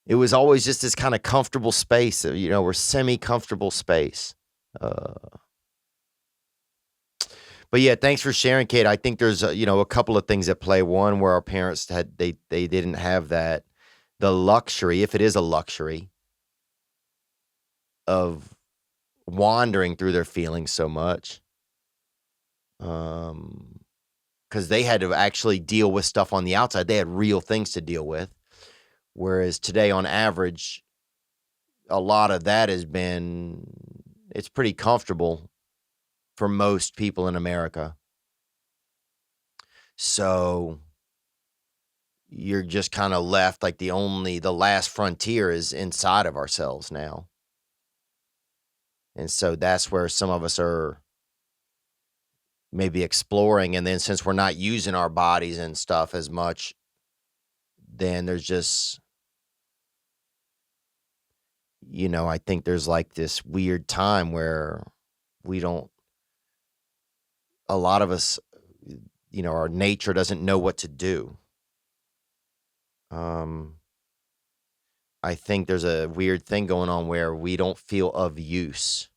It was always just this kind of comfortable space, or semi-comfortable space. But yeah, thanks for sharing, Kate. I think there's, a couple of things at play. One, where our parents they didn't have the luxury, if it is a luxury, of wandering through their feelings so much. Because they had to actually deal with stuff on the outside. They had real things to deal with. Whereas today, on average, a lot of that it's pretty comfortable for most people in America. So you're just kind of left like the last frontier is inside of ourselves now. And so that's where some of us are maybe exploring. And then since we're not using our bodies and stuff as much, then there's just, I think there's like this weird time where a lot of us, our nature doesn't know what to do. I think there's a weird thing going on where we don't feel of use.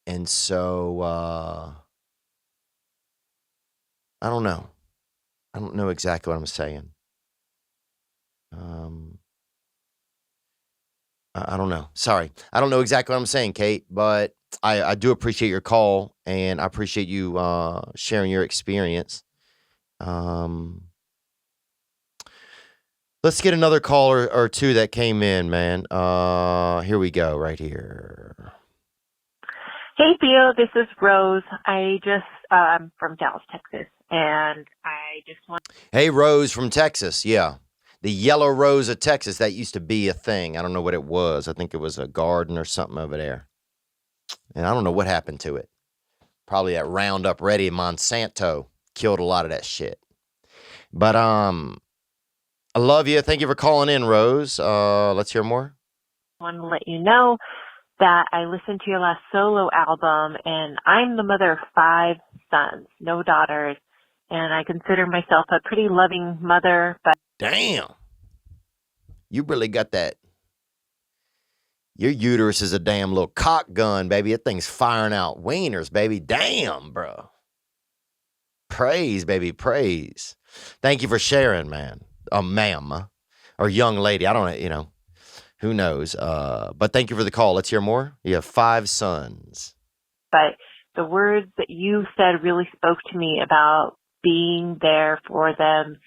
And so, I don't know. I don't know exactly what I'm saying. I don't know. Sorry. I don't know exactly what I'm saying, Kate, but I do appreciate your call, and I appreciate you sharing your experience. Let's get another call or two that came in, man. Here we go, right here. Hey, Theo, this is Rose. I'm from Dallas, Texas, and I just want... Hey, Rose from Texas, yeah. The yellow rose of Texas, that used to be a thing. I don't know what it was. I think it was a garden or something over there. And I don't know what happened to it. Probably that Roundup Ready Monsanto killed a lot of that shit. But I love you. Thank you for calling in, Rose. Let's hear more. I want to let you know that I listened to your last solo album, and I'm the mother of 5 sons, no daughters, and I consider myself a pretty loving mother, but... Damn. You really got that. Your uterus is a damn little cock gun, baby. That thing's firing out wieners, baby. Damn, bro. Praise, baby, praise. Thank you for sharing, man. Ma'am. Or young lady. I don't know, who knows. But thank you for the call. Let's hear more. You have 5 sons. But the words that you said really spoke to me about being there for them,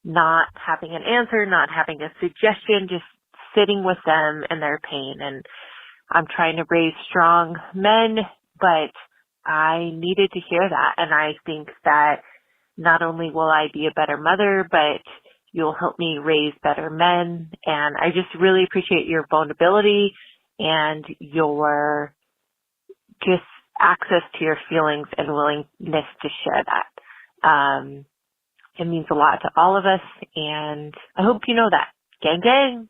not having an answer, not having a suggestion, just sitting with them and their pain. And I'm trying to raise strong men, but I needed to hear that. And I think that not only will I be a better mother, but you'll help me raise better men. And I just really appreciate your vulnerability and your just access to your feelings and willingness to share that. It means a lot to all of us, and I hope you know that. Gang, gang.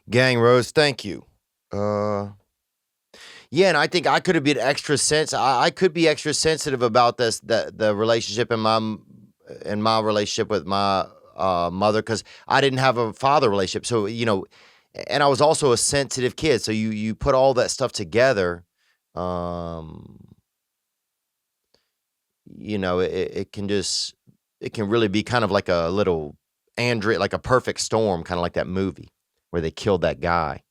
Gang, Rose, thank you. Yeah, and I think I could have been extra I could be extra sensitive about this, the relationship in my relationship with my mother, because I didn't have a father relationship. So, and I was also a sensitive kid. So you put all that stuff together. it can really be kind of like a little like a perfect storm, kind of like that movie where they killed that guy,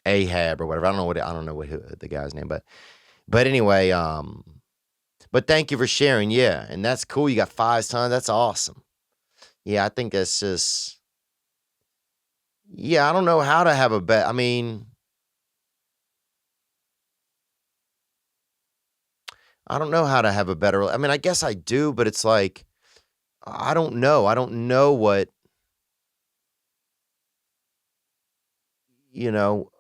Ahab or whatever. I don't know what the guy's name, but anyway, but thank you for sharing. Yeah, and that's cool. You got 5 sons. That's awesome. Yeah, I think that's just. Yeah, I don't know how to have a bet. I mean, I don't know how to have a better. I mean, I guess I do, but it's like I don't know. I don't know what you know.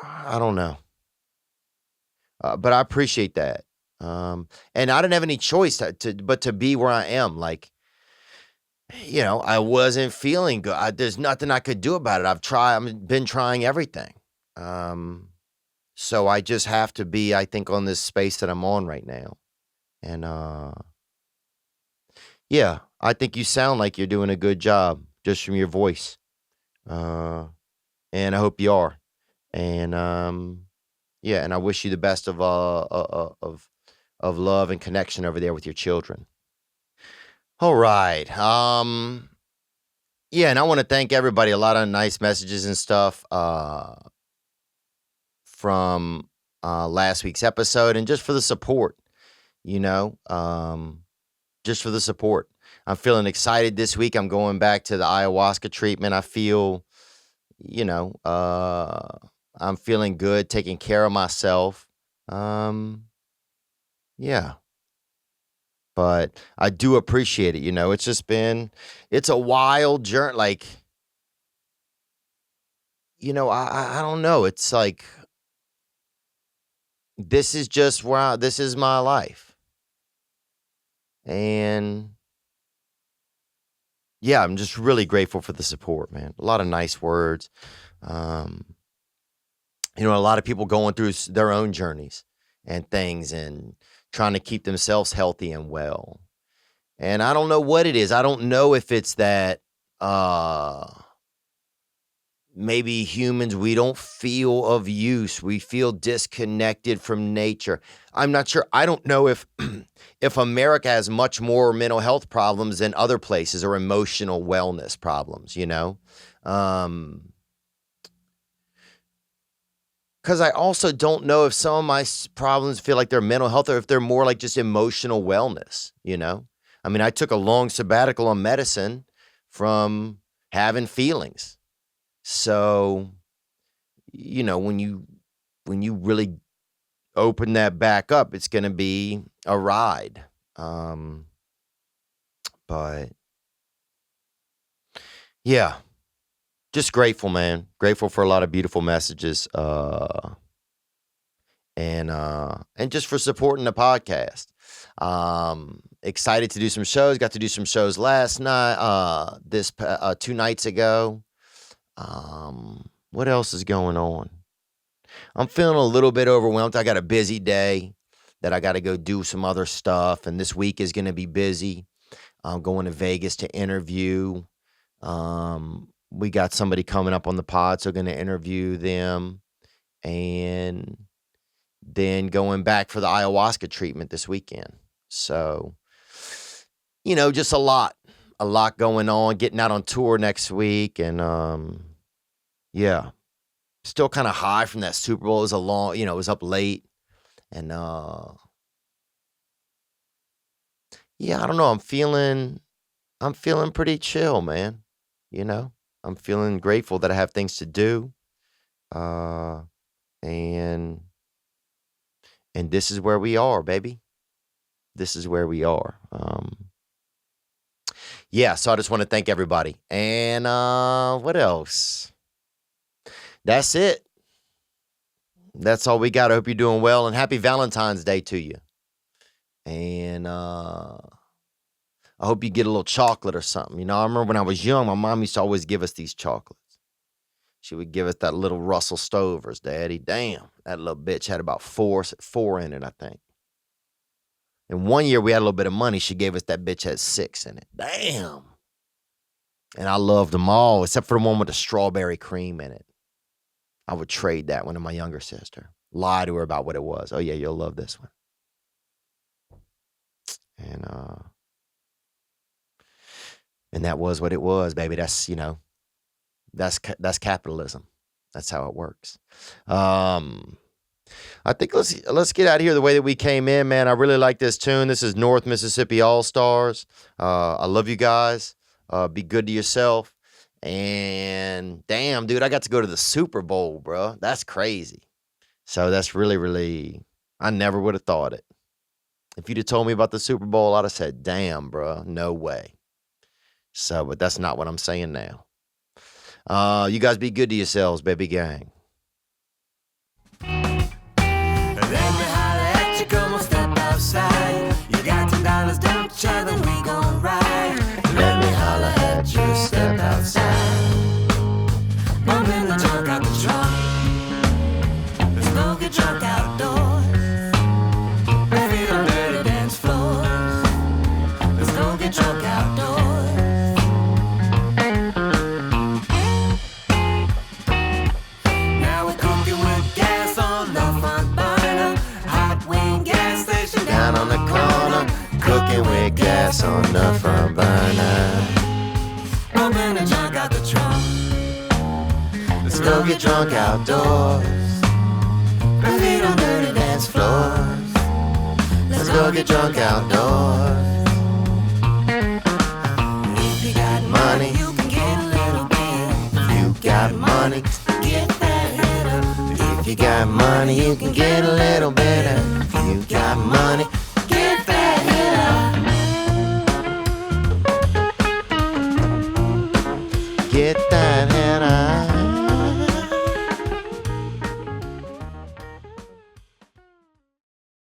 I don't know. But I appreciate that. And I didn't have any choice but to be where I am. Like, I wasn't feeling good. There's nothing I could do about it. I've been trying everything. So I just have to be, I think, on this space that I'm on right now. And, yeah, I think you sound like you're doing a good job just from your voice. And I hope you are. And, yeah, and I wish you the best of love and connection over there with your children. All right. Yeah, and I want to thank everybody. A lot of nice messages and stuff from last week's episode, and just for the support, just for the support. I'm feeling excited this week. I'm going back to the ayahuasca treatment. I feel, I'm feeling good, taking care of myself. Yeah. But I do appreciate it. It's just it's a wild journey. Like, I don't know. It's like, this is just this is my life. And yeah, I'm just really grateful for the support, man. A lot of nice words. A lot of people going through their own journeys and things and trying to keep themselves healthy and well. And I don't know what it is. I don't know if it's that maybe humans, we don't feel of use. We feel disconnected from nature. I'm not sure. I don't know if if America has much more mental health problems than other places, or emotional wellness problems, because I also don't know if some of my problems feel like they're mental health, or if they're more like just emotional wellness, I mean, I took a long sabbatical on medicine from having feelings. So, when you really open that back up, it's going to be a ride. But yeah. Just grateful, man. Grateful for a lot of beautiful messages, and just for supporting the podcast. Excited to do some shows. Got to do some shows last night. 2 nights ago. What else is going on? I'm feeling a little bit overwhelmed. I got a busy day that I got to go do some other stuff, and this week is going to be busy. I'm going to Vegas to interview. We got somebody coming up on the pod, so going to interview them, and then going back for the ayahuasca treatment this weekend. So, just a lot going on, getting out on tour next week. And, yeah, still kind of high from that Super Bowl. It was it was up late, and, yeah, I don't know. I'm feeling pretty chill, man. I'm feeling grateful that I have things to do. And this is where we are, baby. This is where we are. Yeah, so I just want to thank everybody. And what else? That's it. That's all we got. I hope you're doing well, and happy Valentine's Day to you. And I hope you get a little chocolate or something. I remember when I was young, my mom used to always give us these chocolates. She would give us that little Russell Stovers, Daddy. Damn, that little bitch had about four in it, I think. And one year we had a little bit of money. She gave us that bitch had 6 in it. Damn. And I loved them all, except for the one with the strawberry cream in it. I would trade that one to my younger sister. Lie to her about what it was. Oh yeah, you'll love this one. And that was what it was, baby. That's, that's capitalism. That's how it works. I think let's get out of here the way that we came in, man. I really like this tune. This is North Mississippi Allstars. I love you guys. Be good to yourself. And damn, dude, I got to go to the Super Bowl, bro. That's crazy. So that's really, really, I never would have thought it. If you'd have told me about the Super Bowl, I'd have said, damn, bro, no way. So, but that's not what I'm saying now. You guys be good to yourselves, baby gang. Let me holler at you, come on, step outside. You got $10, don't you? Then we gon' ride. Let me holler at you, step outside. Bumping the junk out the trunk. Let's go get drunk outdoors. Feet on dirty dance floors. Let's go get drunk outdoors. Now we're cooking with gas on the front burner. Hot wing gas station Down on the corner, cooking with gas on the front burner. bumping the junk out the trunk. Let's go get drunk outdoors. Feet on dirty dance floors. Let's go get drunk outdoors. If you got money, you can get a little bit. You got money. Get that head up. If you got money, you can get a little better. If you got money.